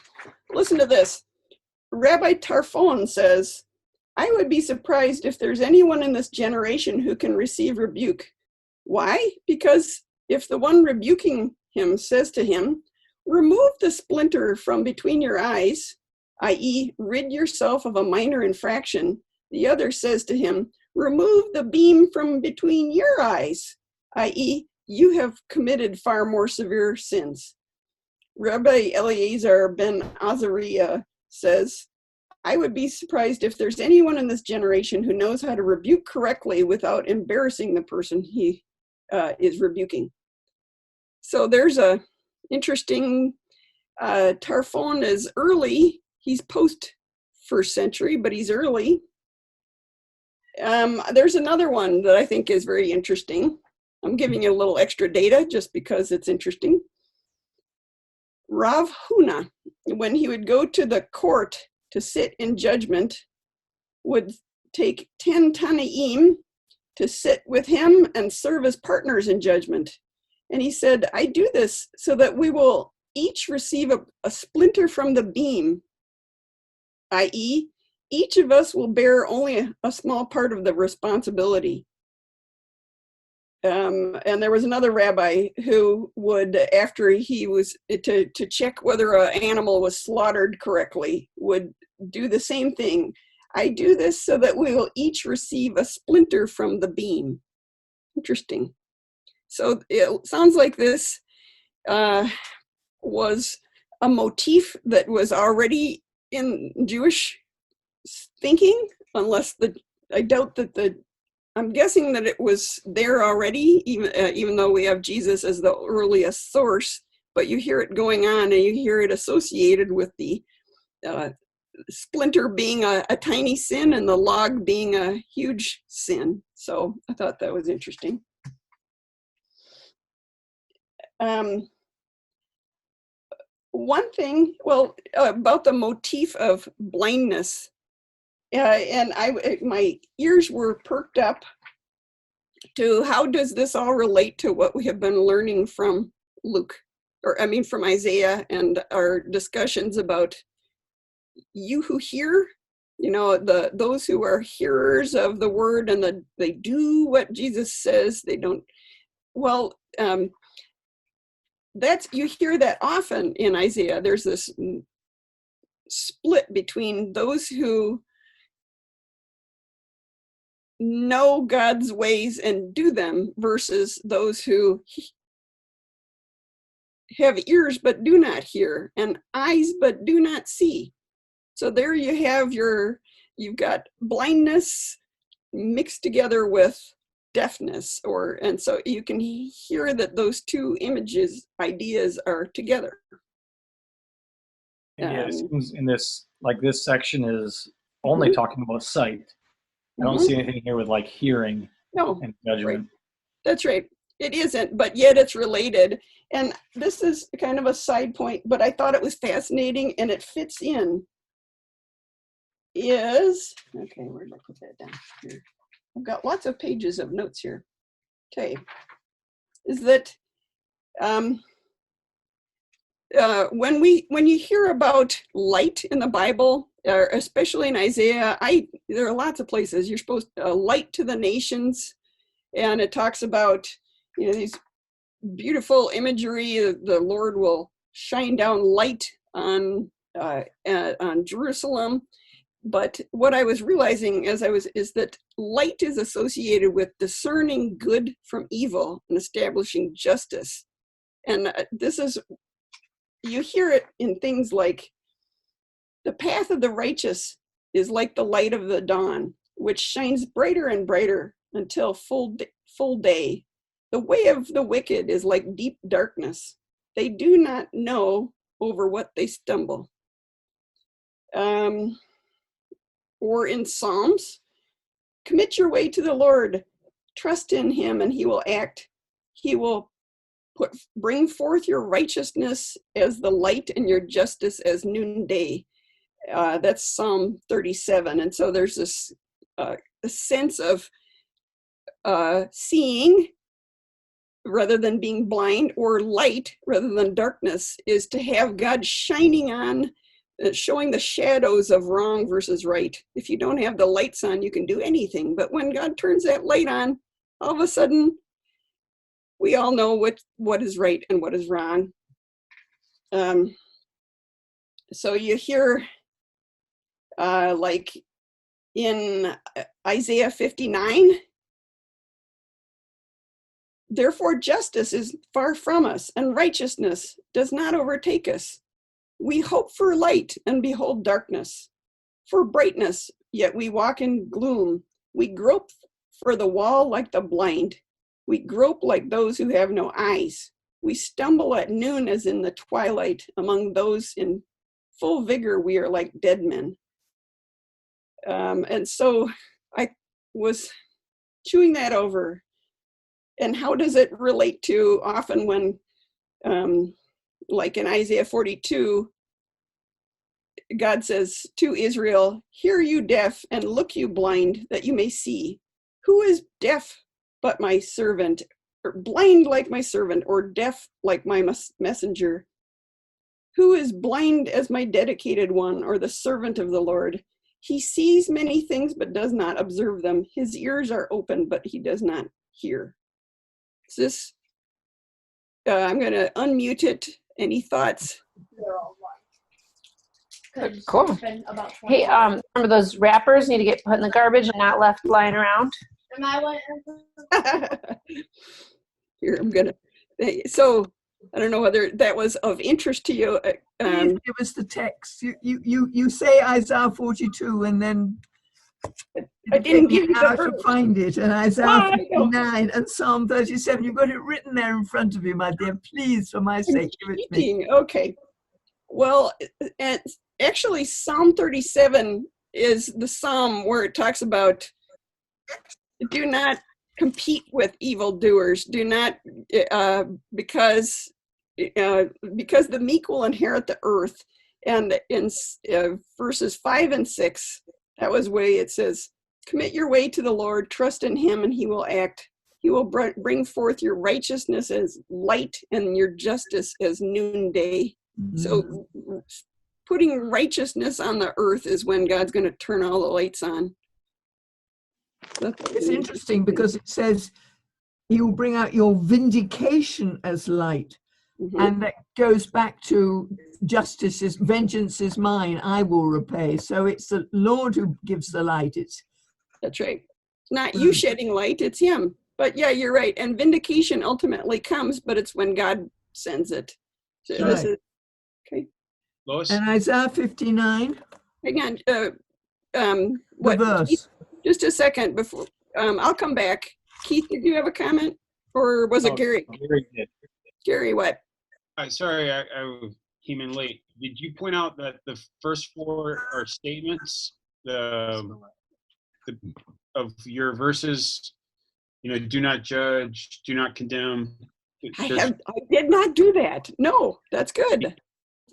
Speaker 1: listen to this. Rabbi Tarfon says, I would be surprised if there's anyone in this generation who can receive rebuke. Why? Because if the one rebuking him says to him, remove the splinter from between your eyes, i.e., rid yourself of a minor infraction, the other says to him, remove the beam from between your eyes, i.e., you have committed far more severe sins. Rabbi Eliezer ben Azariah says, I would be surprised if there's anyone in this generation who knows how to rebuke correctly without embarrassing the person he is rebuking. So there's a interesting, Tarfon is early. He's post first century, but he's early. There's another one that I think is very interesting. I'm giving you a little extra data just because it's interesting. Rav Huna, when he would go to the court to sit in judgment, would take 10 Tanaim to sit with him and serve as partners in judgment. And he said, I do this so that we will each receive a splinter from the beam, i.e., each of us will bear only a small part of the responsibility. And there was another rabbi who would, after he was to check whether an animal was slaughtered correctly, would do the same thing. I do this so that we will each receive a splinter from the beam. Interesting. So it sounds like this was a motif that was already in Jewish thinking, unless I doubt that I'm guessing that it was there already, even though we have Jesus as the earliest source, but you hear it going on and you hear it associated with the splinter being a tiny sin and the log being a huge sin. So I thought that was interesting. One thing, well, about the motif of blindness, and my ears were perked up to how does this all relate to what we have been learning from Luke, from Isaiah, and our discussions about you who hear, those who are hearers of the word and they do what Jesus says, they don't. Well, you hear that often in Isaiah. There's this split between those who know God's ways and do them versus those who have ears but do not hear and eyes but do not see. So there you have you've got blindness mixed together with deafness, and so you can hear that those two ideas are together.
Speaker 7: And yeah, it seems in this section is only talking about sight. I don't see anything here with like hearing and judgment.
Speaker 1: Right. That's right. It isn't, but yet it's related. And this is kind of a side point, but I thought it was fascinating and it fits in. Okay, where did I put that down? Here. I've got lots of pages of notes here. Okay. Is that when you hear about light in the Bible, or especially in Isaiah, there are lots of places you're supposed to light to the nations, and it talks about these beautiful imagery. The Lord will shine down light on Jerusalem. But what I was realizing is that light is associated with discerning good from evil and establishing justice. And you hear it in things like, the path of the righteous is like the light of the dawn, which shines brighter and brighter until full day. The way of the wicked is like deep darkness. They do not know over what they stumble. Or in Psalms, commit your way to the Lord, trust in him and he will act. He will bring forth your righteousness as the light and your justice as noonday. That's Psalm 37. And so there's this a sense of seeing rather than being blind, or light rather than darkness, is to have God shining on, showing the shadows of wrong versus right. If you don't have the lights on, you can do anything. But when God turns that light on, all of a sudden, we all know what is right and what is wrong. So you hear, like in Isaiah 59, therefore justice is far from us, and righteousness does not overtake us. We hope for light and behold darkness, for brightness, yet we walk in gloom. We grope for the wall like the blind. We grope like those who have no eyes. We stumble at noon as in the twilight. Among those in full vigor, we are like dead men. And so I was chewing that over. And how does it relate to often when, like in Isaiah 42, God says to Israel, hear you deaf and look you blind, that you may see. Who is deaf but my servant, or blind like my servant, or deaf like my messenger? Who is blind as my dedicated one, or the servant of the Lord? He sees many things but does not observe them. His ears are open, but he does not hear. Is this, I'm going to unmute it. Any thoughts?
Speaker 5: Cool. Hey, remember those wrappers need to get put in the garbage and not left lying around?
Speaker 1: Here, I'm going to. So I don't know whether that was of interest to you.
Speaker 2: Please give us the text. You say Isaiah 42 and then
Speaker 1: I didn't give you the
Speaker 2: how to
Speaker 1: verse.
Speaker 2: find it. And Isaiah
Speaker 1: I don't.
Speaker 2: 59 and Psalm 37. You've got it written there in front of you, my dear. Please, for my sake, give it to me.
Speaker 1: Cheating. Okay. Well, and actually, Psalm 37 is the psalm where it talks about do not compete with evildoers. Do not, because the meek will inherit the earth. And in verses 5 and 6, that was way it says, commit your way to the Lord, trust in him, and he will act. He will bring forth your righteousness as light and your justice as noonday.
Speaker 2: Mm-hmm.
Speaker 1: So putting righteousness on the earth is when God's going to turn all the lights on.
Speaker 2: It's interesting because it says he will bring out your vindication as light.
Speaker 1: Mm-hmm.
Speaker 2: And that goes back to justice is, vengeance is mine, I will repay. So it's the Lord who gives the light.
Speaker 1: That's right. It's not you shedding light, it's him. But yeah, you're right. And vindication ultimately comes, but it's when God sends it. So
Speaker 2: right.
Speaker 1: This is, okay.
Speaker 8: Lois?
Speaker 2: And Isaiah 59.
Speaker 1: Hang on. What?
Speaker 2: The verse.
Speaker 1: Keith, just a second before. I'll come back. Keith, did you have a comment? Or was it Gary?
Speaker 8: Gary did.
Speaker 1: Gary, what?
Speaker 8: Sorry, I came in late. Did you point out that the first four are statements of your verses? You know, do not judge, do not condemn.
Speaker 1: I did not do that. No, that's good.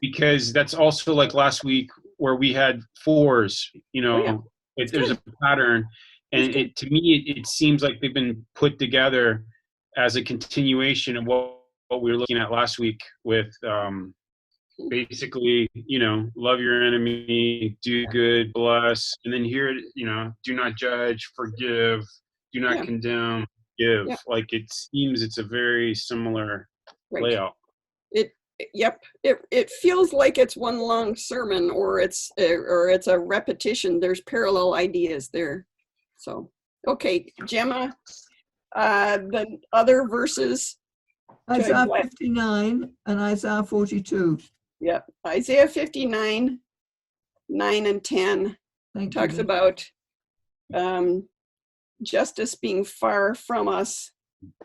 Speaker 8: Because that's also like last week where we had fours, you know, there's a pattern. And to me, it seems like they've been put together as a continuation of what we were looking at last week with basically, you know, love your enemy, do good, bless. And then here, you know, do not judge, forgive, do not condemn, give. Like it seems it's a very similar layout.
Speaker 1: It feels like it's one long sermon or it's a repetition. There's parallel ideas there. So, okay, Gemma, the other verses.
Speaker 2: Isaiah 59 and Isaiah 42.
Speaker 1: Yeah, Isaiah 59, 9 and 10 talks about justice being far from us,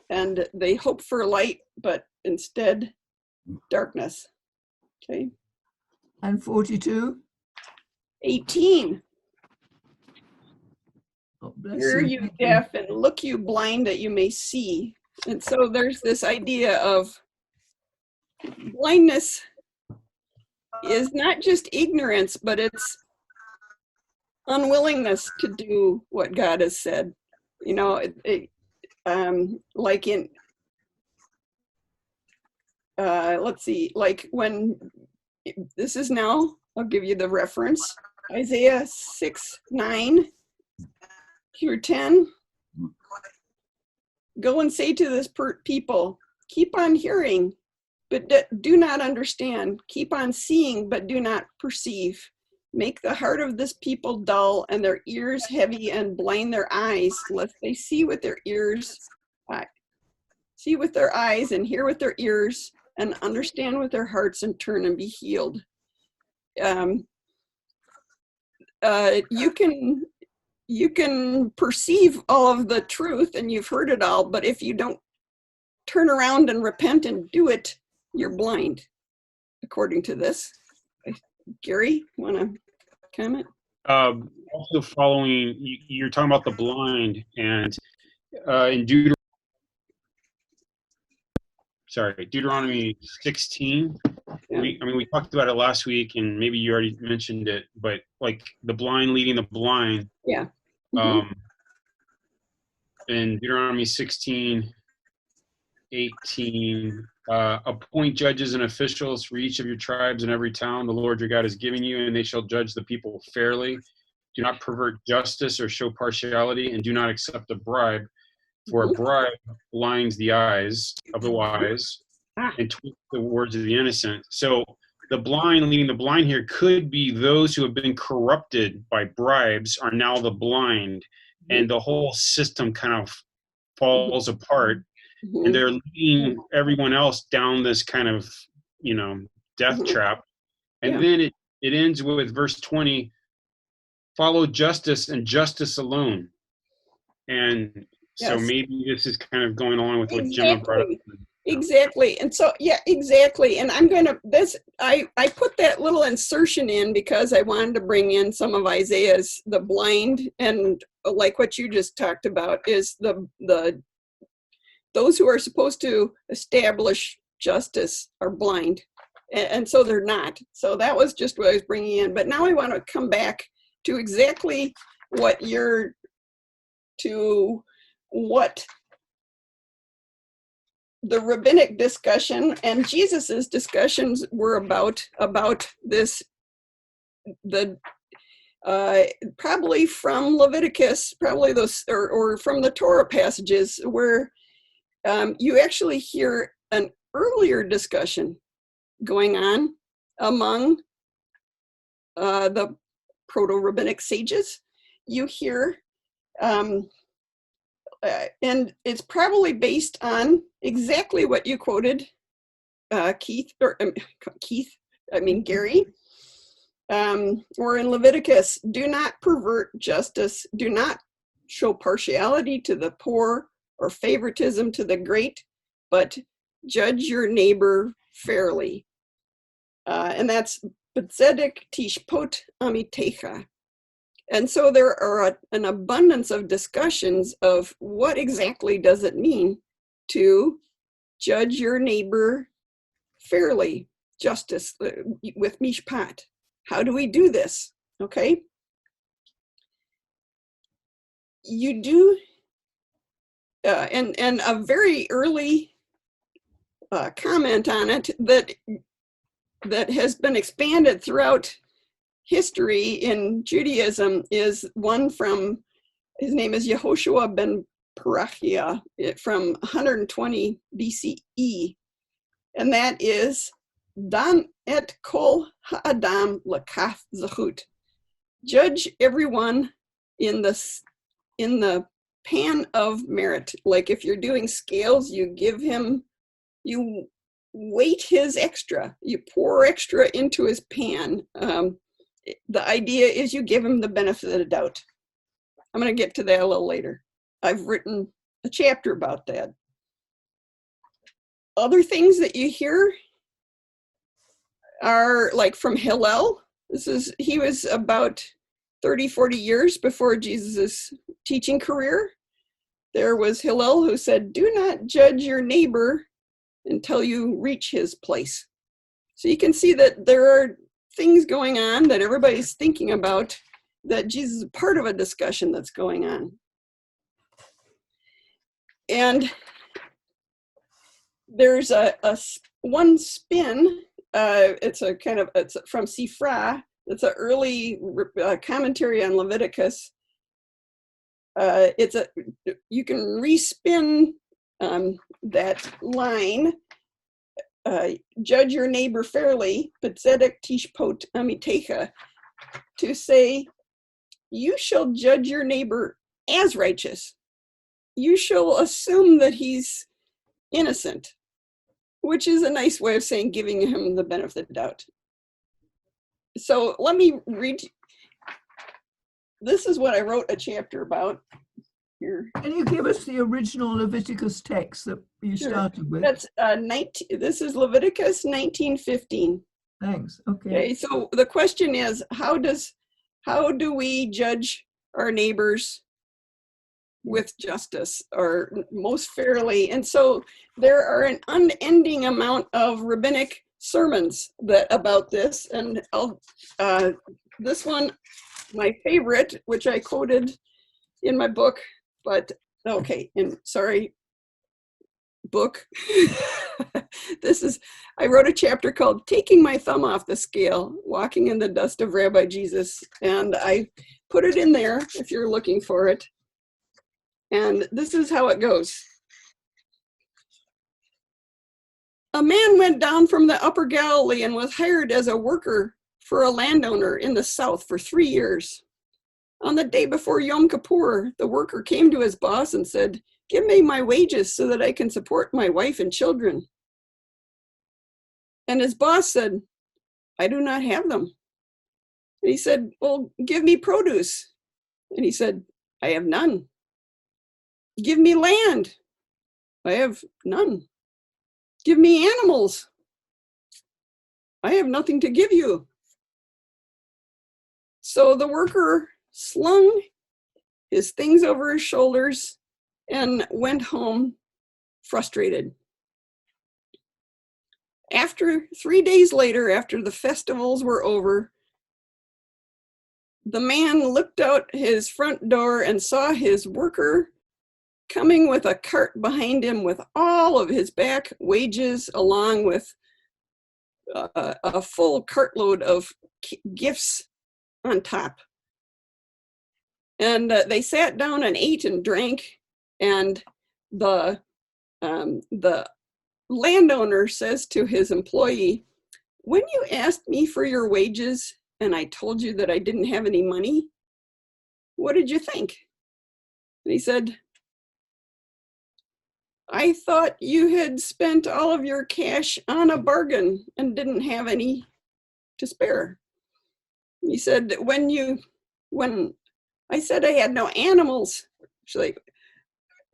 Speaker 1: and they hope for light, but instead darkness. Okay.
Speaker 2: And 42?
Speaker 1: 18.
Speaker 2: Oh, bless
Speaker 1: Hear
Speaker 2: you.
Speaker 1: you deaf and look you blind that you may see. And so there's this idea of blindness is not just ignorance, but it's unwillingness to do what God has said. You know, like in, let's see, like when, this is now, I'll give you the reference, Isaiah 6:9 through 10. Go and say to this people, keep on hearing, but do not understand. Keep on seeing, but do not perceive. Make the heart of this people dull and their ears heavy and blind their eyes, lest they see with their ears, see with their eyes and hear with their ears and understand with their hearts and turn and be healed. You can perceive all of the truth and you've heard it all, but if you don't turn around and repent and do it, you're blind, according to this. Gary, want to comment?
Speaker 8: Also following, you're talking about the blind, and in Deuteronomy 16, we talked about it last week, and maybe you already mentioned it, but like the blind leading the blind.
Speaker 1: Yeah.
Speaker 8: In Deuteronomy 16:18, appoint judges and officials for each of your tribes in every town the Lord your God has given you, and they shall judge the people fairly. Do not pervert justice or show partiality, and do not accept a bribe, for a bribe blinds the eyes of the wise and twists the words of the innocent. So the blind leading the blind here could be those who have been corrupted by bribes are now the blind, and the whole system kind of falls apart. and they're leading everyone else down this kind of, death trap. And then it ends with verse 20, follow justice and justice alone. And so maybe this is kind of going along with what Gemma brought up.
Speaker 1: Exactly. And so, exactly. And I'm going to, I put that little insertion in because I wanted to bring in some of Isaiah's, the blind, and like what you just talked about is those who are supposed to establish justice are blind. And so they're not. So that was just what I was bringing in. But now I want to come back to exactly what the rabbinic discussion and Jesus's discussions were about this, probably from Leviticus, probably those, or from the Torah passages where you actually hear an earlier discussion going on among the proto-rabbinic sages. You hear, and it's probably based on exactly what you quoted, Gary, or in Leviticus, do not pervert justice, do not show partiality to the poor or favoritism to the great, but judge your neighbor fairly. And that's B'tzedek tishpot amitecha. And so there are an abundance of discussions of what exactly does it mean to judge your neighbor fairly, justice, with mishpat. How do we do this? Okay. You do, and a very early comment on it that has been expanded throughout history in Judaism is one from, his name is Yehoshua ben Parachia from 120 BCE. And that is, Dan et kol ha'adam lakath zachut. Judge everyone in the pan of merit. Like if you're doing scales, you weight his extra, you pour extra into his pan. The idea is you give him the benefit of the doubt. I'm going to get to that a little later. I've written a chapter about that. Other things that you hear are like from Hillel. He was about 30, 40 years before Jesus' teaching career. There was Hillel who said, do not judge your neighbor until you reach his place. So you can see that there are things going on that everybody's thinking about, that Jesus is part of a discussion that's going on. And there's one spin, it's from Sifra, it's an early commentary on Leviticus. You can respin that line, judge your neighbor fairly, B'tzedek tishpot amitecha, to say, you shall judge your neighbor as righteous. You shall assume that he's innocent, which is a nice way of saying giving him the benefit of the doubt. So let me read. This is what I wrote a chapter about here.
Speaker 2: Can you give us the original Leviticus text that you started with?
Speaker 1: That's this is Leviticus 19:15.
Speaker 2: Thanks. Okay.
Speaker 1: So the question is, how do we judge our neighbors with justice, or most fairly? And so there are an unending amount of rabbinic sermons about this, and this one, my favorite, which I quoted in my book, but okay, and sorry, book. I wrote a chapter called Taking My Thumb Off the Scale, Walking in the Dust of Rabbi Jesus, and I put it in there if you're looking for it. And this is how it goes. A man went down from the upper Galilee and was hired as a worker for a landowner in the south for 3 years. On the day before Yom Kippur, the worker came to his boss and said, give me my wages so that I can support my wife and children. And his boss said, I do not have them. And he said, well, give me produce. And he said, I have none. Give me land. I have none. Give me animals. I have nothing to give you. So the worker slung his things over his shoulders and went home frustrated. After 3 days later, after the festivals were over, the man looked out his front door and saw his worker coming with a cart behind him with all of his back wages, along with a full cartload of gifts on top. And they sat down and ate and drank, and the landowner says to his employee, when you asked me for your wages and I told you that I didn't have any money, what did you think? And he said, I thought you had spent all of your cash on a bargain and didn't have any to spare. He said, when I said I had no animals, she's like,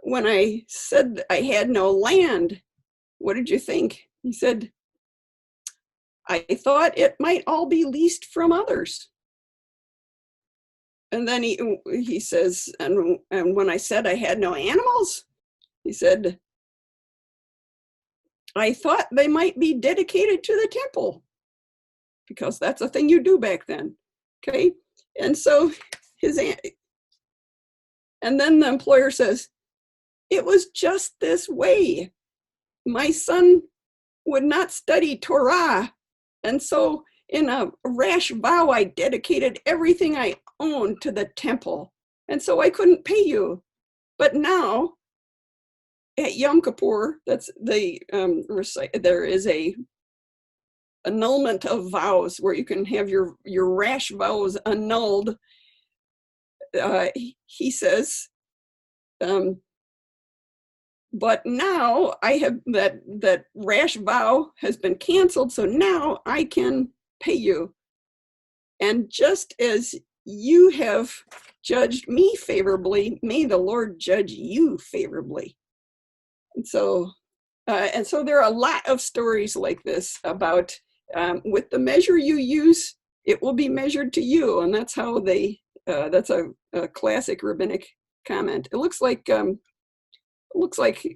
Speaker 1: when I said I had no land, what did you think? He said, I thought it might all be leased from others. And then he says, and when I said I had no animals, he said, I thought they might be dedicated to the temple, because that's a thing you do back then. Okay. And so and then the employer says, it was just this way. My son would not study Torah. And so in a rash vow, I dedicated everything I owned to the temple. And so I couldn't pay you. But now at Yom Kippur, that's there is a annulment of vows where you can have your rash vows annulled. He says, but now I have that rash vow has been canceled, so now I can pay you. And just as you have judged me favorably, may the Lord judge you favorably. And so there are a lot of stories like this about with the measure you use, it will be measured to you. And that's how that's a classic rabbinic comment. It looks like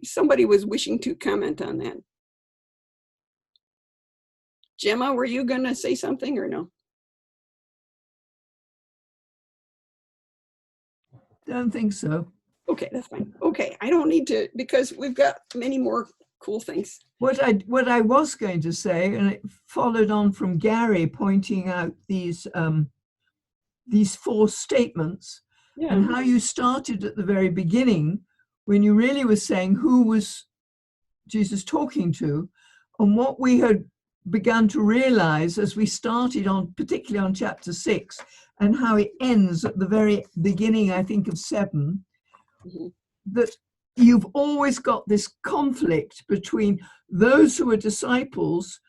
Speaker 1: somebody was wishing to comment on that. Gemma, were you going to say something or no?
Speaker 2: Don't think so.
Speaker 1: Okay, that's fine. Okay, I don't need to, because we've got many more cool things.
Speaker 2: What I was going to say, and it followed on from Gary pointing out these 4 statements,
Speaker 1: Yeah.
Speaker 2: and how you started at the very beginning when you really were saying who was Jesus talking to, and what we had begun to realize as we started on, particularly on chapter 6, and how it ends at the very beginning, I think, of 7,
Speaker 1: Mm-hmm.
Speaker 2: that you've always got this conflict between those who are disciples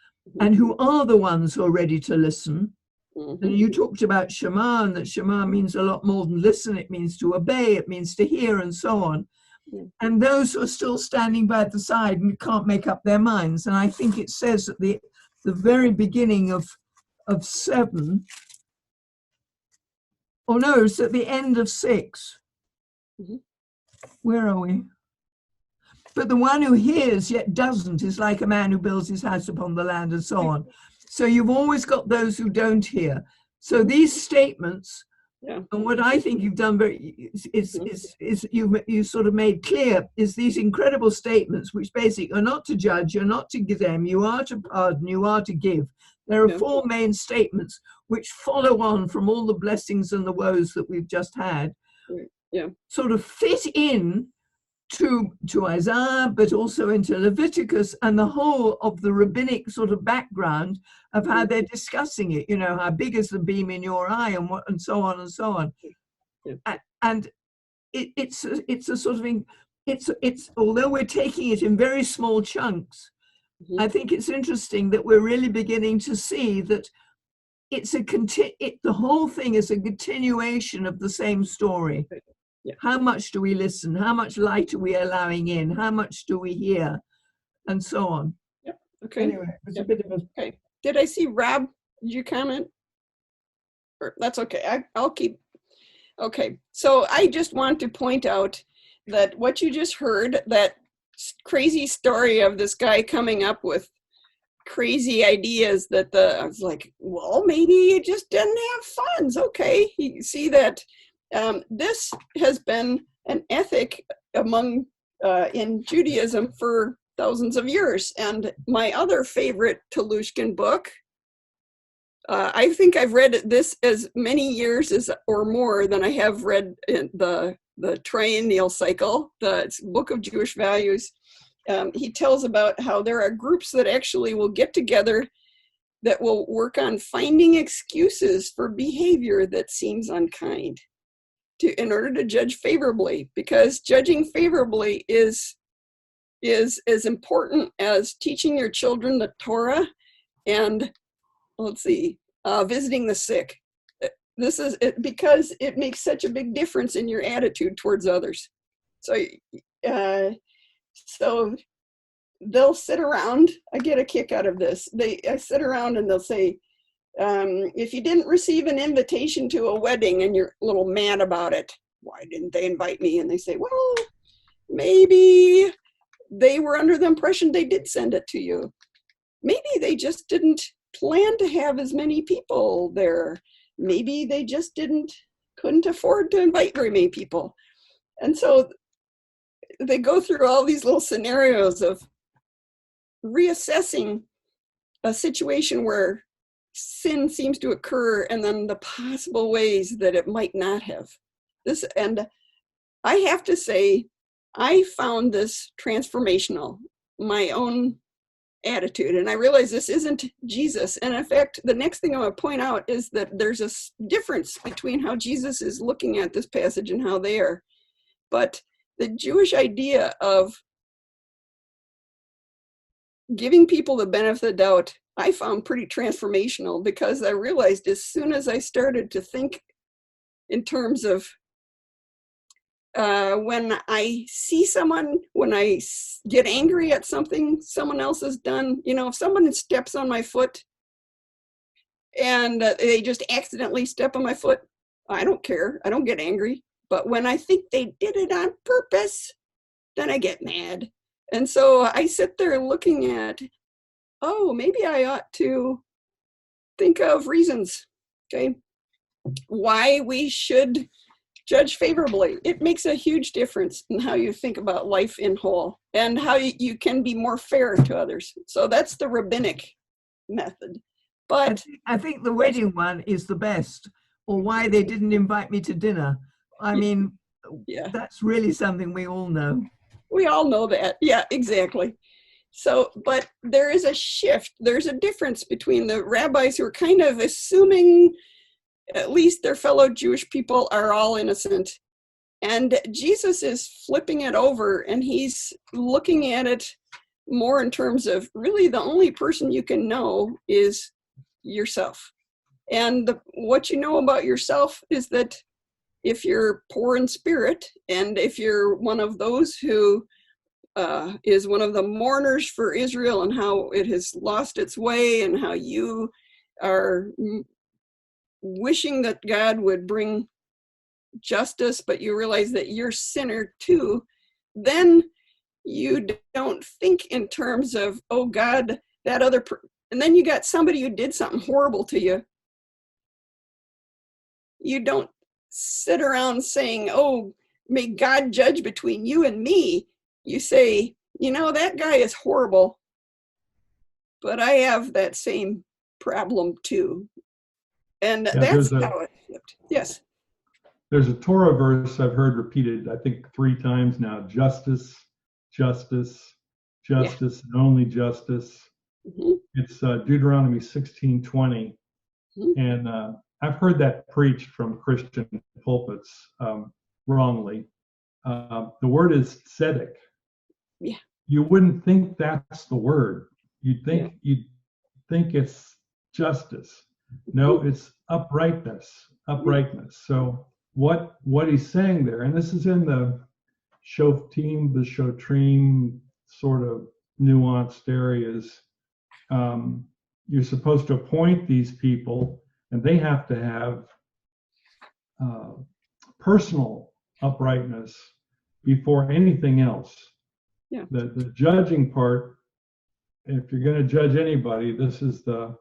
Speaker 2: and who are the ones who are ready to listen.
Speaker 1: Mm-hmm.
Speaker 2: And you talked about Shema, and that Shema means a lot more than listen. It means to obey, it means to hear, and so on.
Speaker 1: Mm-hmm. And
Speaker 2: And those who are still standing by the side and can't make up their minds. And I think it says at the very beginning of 7, or no, it's at the end of 6.
Speaker 1: Mm-hmm.
Speaker 2: Where are we? But the one who hears yet doesn't is like a man who builds his house upon the land, and so on. So you've always got those who don't hear. So these statements,
Speaker 1: Yeah.
Speaker 2: and what I think you've done is you sort of made clear is these incredible statements, which basically are not to judge, you're not to condemn, you are to pardon, you are to give. There are
Speaker 1: Yeah.
Speaker 2: 4 main statements which follow on from all the blessings and the woes that we've just had.
Speaker 1: Yeah.
Speaker 2: Sort of fit in to Isaiah, but also into Leviticus, and the whole of the rabbinic sort of background of how they're discussing it. You know, how big is the beam in your eye, and so on and so on.
Speaker 1: Yeah.
Speaker 2: And it's a sort of it's although we're taking it in very small chunks, I think it's interesting that we're really beginning to see that it's the whole thing is a continuation of the same story.
Speaker 1: Yeah.
Speaker 2: How much do we listen? How much light are we allowing in? How much do we hear? And so on.
Speaker 1: Yep. Okay.
Speaker 2: Anyway, it was a bit of a...
Speaker 1: Okay. Did I see Rob? Did you comment? Or, that's okay. I'll keep. Okay. So I just want to point out that what you just heard, that crazy story of this guy coming up with crazy ideas, that I was like, well, maybe he just didn't have funds. Okay. You see that this has been an ethic among in Judaism for thousands of years. And my other favorite Telushkin book, I think I've read this as many years as or more than I have read in the triennial cycle, the Book of Jewish Values. He tells about how there are groups that actually will get together that will work on finding excuses for behavior that seems unkind in order to judge favorably, because judging favorably is as important as teaching your children the Torah and, let's see, visiting the sick. This is it, because it makes such a big difference in your attitude towards others. So they'll sit around. I get a kick out of this. I sit around and they'll say, if you didn't receive an invitation to a wedding and you're a little mad about it, why didn't they invite me? And they say, well, maybe they were under the impression they did send it to you. Maybe they just didn't plan to have as many people there. Maybe they just couldn't afford to invite very many people. And so they go through all these little scenarios of reassessing a situation where sin seems to occur and then the possible ways that it might not have. And I have to say, I found this transformational, my own attitude. And I realize this isn't Jesus. And in fact, the next thing I want to point out is that there's a difference between how Jesus is looking at this passage and how they are. But the Jewish idea of giving people the benefit of the doubt, I found pretty transformational, because I realized as soon as I started to think in terms of when I see someone, when I get angry at something someone else has done, if someone steps on my foot and they just accidentally step on my foot, I don't care. I don't get angry. But when I think they did it on purpose, then I get mad. And so I sit there looking at, oh, maybe I ought to think of reasons, okay, why we should judge favorably. It makes a huge difference in how you think about life in whole and how you can be more fair to others. So that's the rabbinic method. But
Speaker 2: I think the wedding one is the best, or why they didn't invite me to dinner. I mean,
Speaker 1: yeah,
Speaker 2: that's really something we all know.
Speaker 1: We all know that. Yeah, exactly. So, but there is a shift. There's a difference between the rabbis who are kind of assuming at least their fellow Jewish people are all innocent. And Jesus is flipping it over, and he's looking at it more in terms of really the only person you can know is yourself. And what you know about yourself is that if you're poor in spirit, and if you're one of those who is one of the mourners for Israel and how it has lost its way, and how you are wishing that God would bring justice, but you realize that you're sinner too, then you don't think in terms of, oh God, that other and then you got somebody who did something horrible to you. You don't sit around saying, oh, may God judge between you and me. You say, that guy is horrible, but I have that same problem too. And that's how it flipped. Yes.
Speaker 6: There's a Torah verse I've heard repeated, I think 3 times now: justice, justice, justice, and only justice. Mm-hmm. It's Deuteronomy 16:20. Mm-hmm. And I've heard that preached from Christian pulpits wrongly. The word is tzedek.
Speaker 1: Yeah.
Speaker 6: You wouldn't think that's the word. You'd think it's justice. No, it's uprightness. So what he's saying there, and this is in the Shoftim, the Shotrim sort of nuanced areas. You're supposed to appoint these people, and they have to have personal uprightness before anything else.
Speaker 1: Yeah.
Speaker 6: The judging part, if you're going to judge anybody, this is the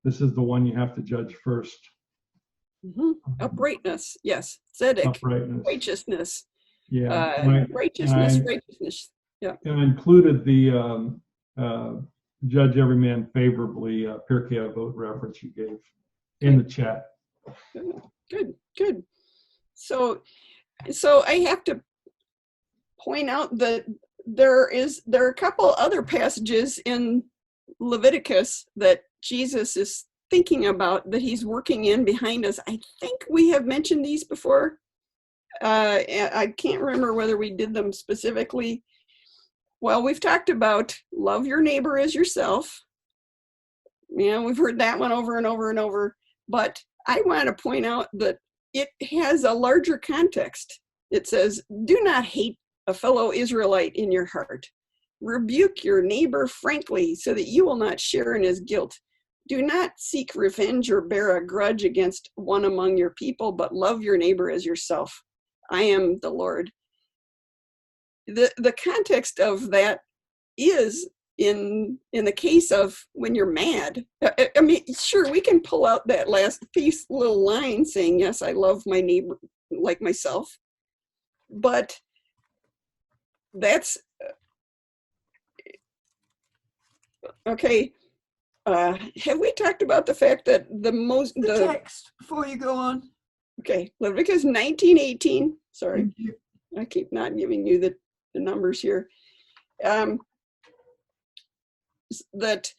Speaker 6: one you have to judge first.
Speaker 1: Uprightness, yes. Tzedek,
Speaker 6: Uprightness.
Speaker 1: righteousness.
Speaker 6: Yeah.
Speaker 1: Righteousness. Yeah.
Speaker 6: And I included the judge every man favorably Pirkei Avot reference you gave in the chat.
Speaker 1: Good. So I have to point out that there are a couple other passages in Leviticus that Jesus is thinking about, that he's working in behind us. I think we have mentioned these before. I can't remember whether we did them specifically. Well, we've talked about love your neighbor as yourself. We've heard that one over and over and over. But I want to point out that it has a larger context. It says, do not hate a fellow Israelite in your heart. Rebuke your neighbor frankly so that you will not share in his guilt. Do not seek revenge or bear a grudge against one among your people, but love your neighbor as yourself. I am the Lord. The context of that is in the case of when you're mad. I mean, sure, we can pull out that last little line saying, yes, I love my neighbor like myself. But that's okay. Have we talked about the fact that the
Speaker 2: text before you go on?
Speaker 1: Okay, Leviticus 19:18. Sorry,
Speaker 2: Thank you.
Speaker 1: I keep not giving you the numbers here. That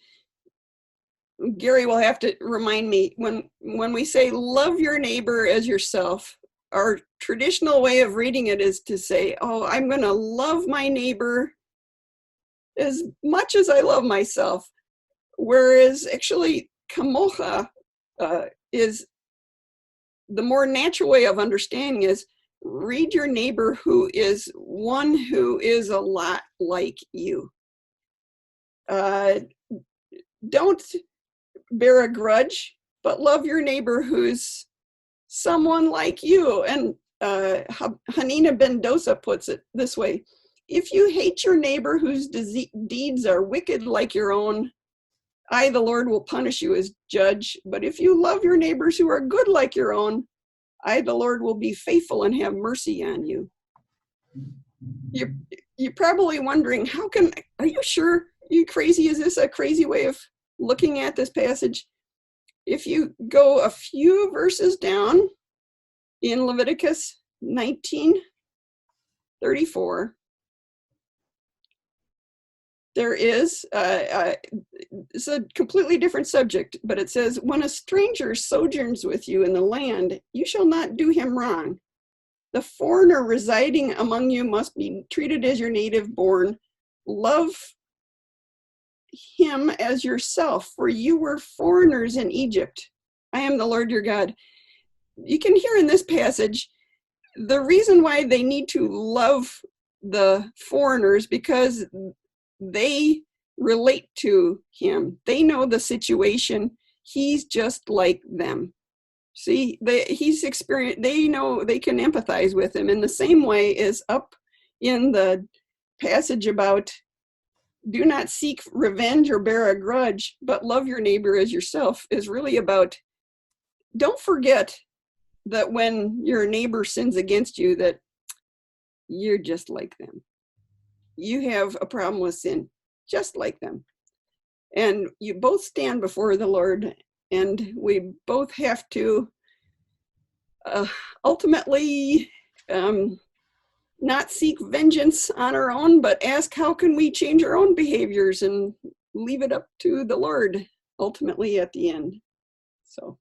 Speaker 1: Gary will have to remind me when we say love your neighbor as yourself. Our traditional way of reading it is to say, oh, I'm going to love my neighbor as much as I love myself. Whereas actually, kamocha is the more natural way of understanding is read your neighbor who is one who is a lot like you. Don't bear a grudge, but love your neighbor who's someone like you. And Hanina Ben Dosa puts it this way: if you hate your neighbor whose deeds are wicked like your own, I, the Lord, will punish you as judge. But if you love your neighbors who are good like your own, I, the Lord, will be faithful and have mercy on you. You're probably wondering, are you sure? Are you crazy? Is this a crazy way of looking at this passage? If you go a few verses down in Leviticus 19:34, there is, it's a completely different subject, but it says, when a stranger sojourns with you in the land, you shall not do him wrong. The foreigner residing among you must be treated as your native born. Love him as yourself, for you were foreigners in Egypt. I am the Lord your God. You can hear in this passage, the reason why they need to love the foreigners because they relate to him. They know the situation. He's just like them. See, he's experienced, they know they can empathize with him in the same way as up in the passage about do not seek revenge or bear a grudge, but love your neighbor as yourself is really about, don't forget that when your neighbor sins against you, that you're just like them. You have a problem with sin, just like them. And you both stand before the Lord, and we both have to ultimately not seek vengeance on our own, but ask how can we change our own behaviors and leave it up to the Lord ultimately at the end. So.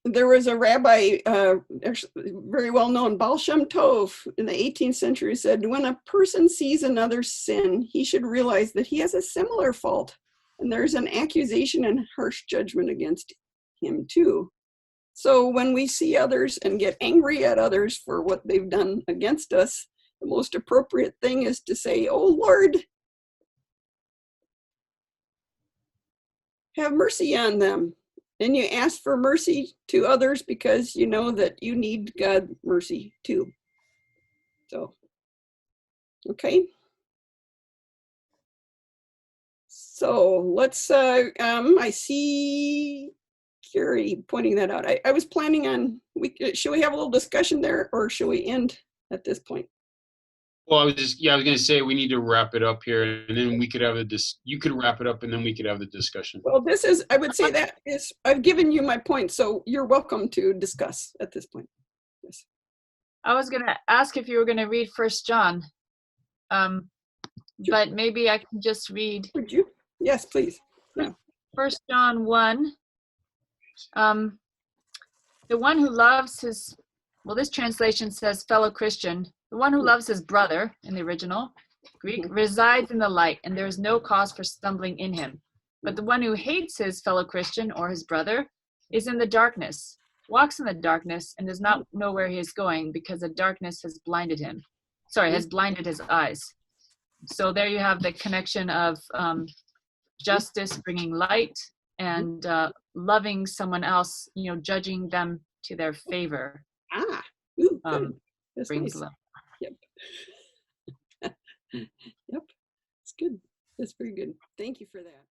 Speaker 1: there was a rabbi, very well known, Baal Shem Tov, in the 18th century, said, when a person sees another's sin, he should realize that he has a similar fault. And there's an accusation and harsh judgment against him too. So when we see others and get angry at others for what they've done against us, the most appropriate thing is to say, oh Lord, have mercy on them. And you ask for mercy to others because you know that you need God's mercy too. So, okay. So let's, I see Carrie pointing that out. I was planning on, should we have a little discussion there or should we end at this point?
Speaker 8: Well, I was going to say we need to wrap it up here, and then we could have you could wrap it up, and then we could have the discussion.
Speaker 1: Well, I would say that is, I've given you my point, so you're welcome to discuss at this point. Yes.
Speaker 9: I was going to ask if you were going to read 1 John, but maybe I can just read.
Speaker 1: Would you? Yes, please. Yeah.
Speaker 9: 1 John 1. The one who loves his, well, this translation says fellow Christian. The one who loves his brother, in the original Greek, resides in the light, and there is no cause for stumbling in him. But the one who hates his fellow Christian or his brother is in the darkness, walks in the darkness, and does not know where he is going because the darkness has blinded him. Has blinded his eyes. So there you have the connection of justice bringing light and loving someone else, judging them to their favor.
Speaker 1: Ooh, good. That's
Speaker 9: brings
Speaker 1: nice.
Speaker 9: love.
Speaker 1: Yep. Yep. It's good. That's very good. Thank you for that.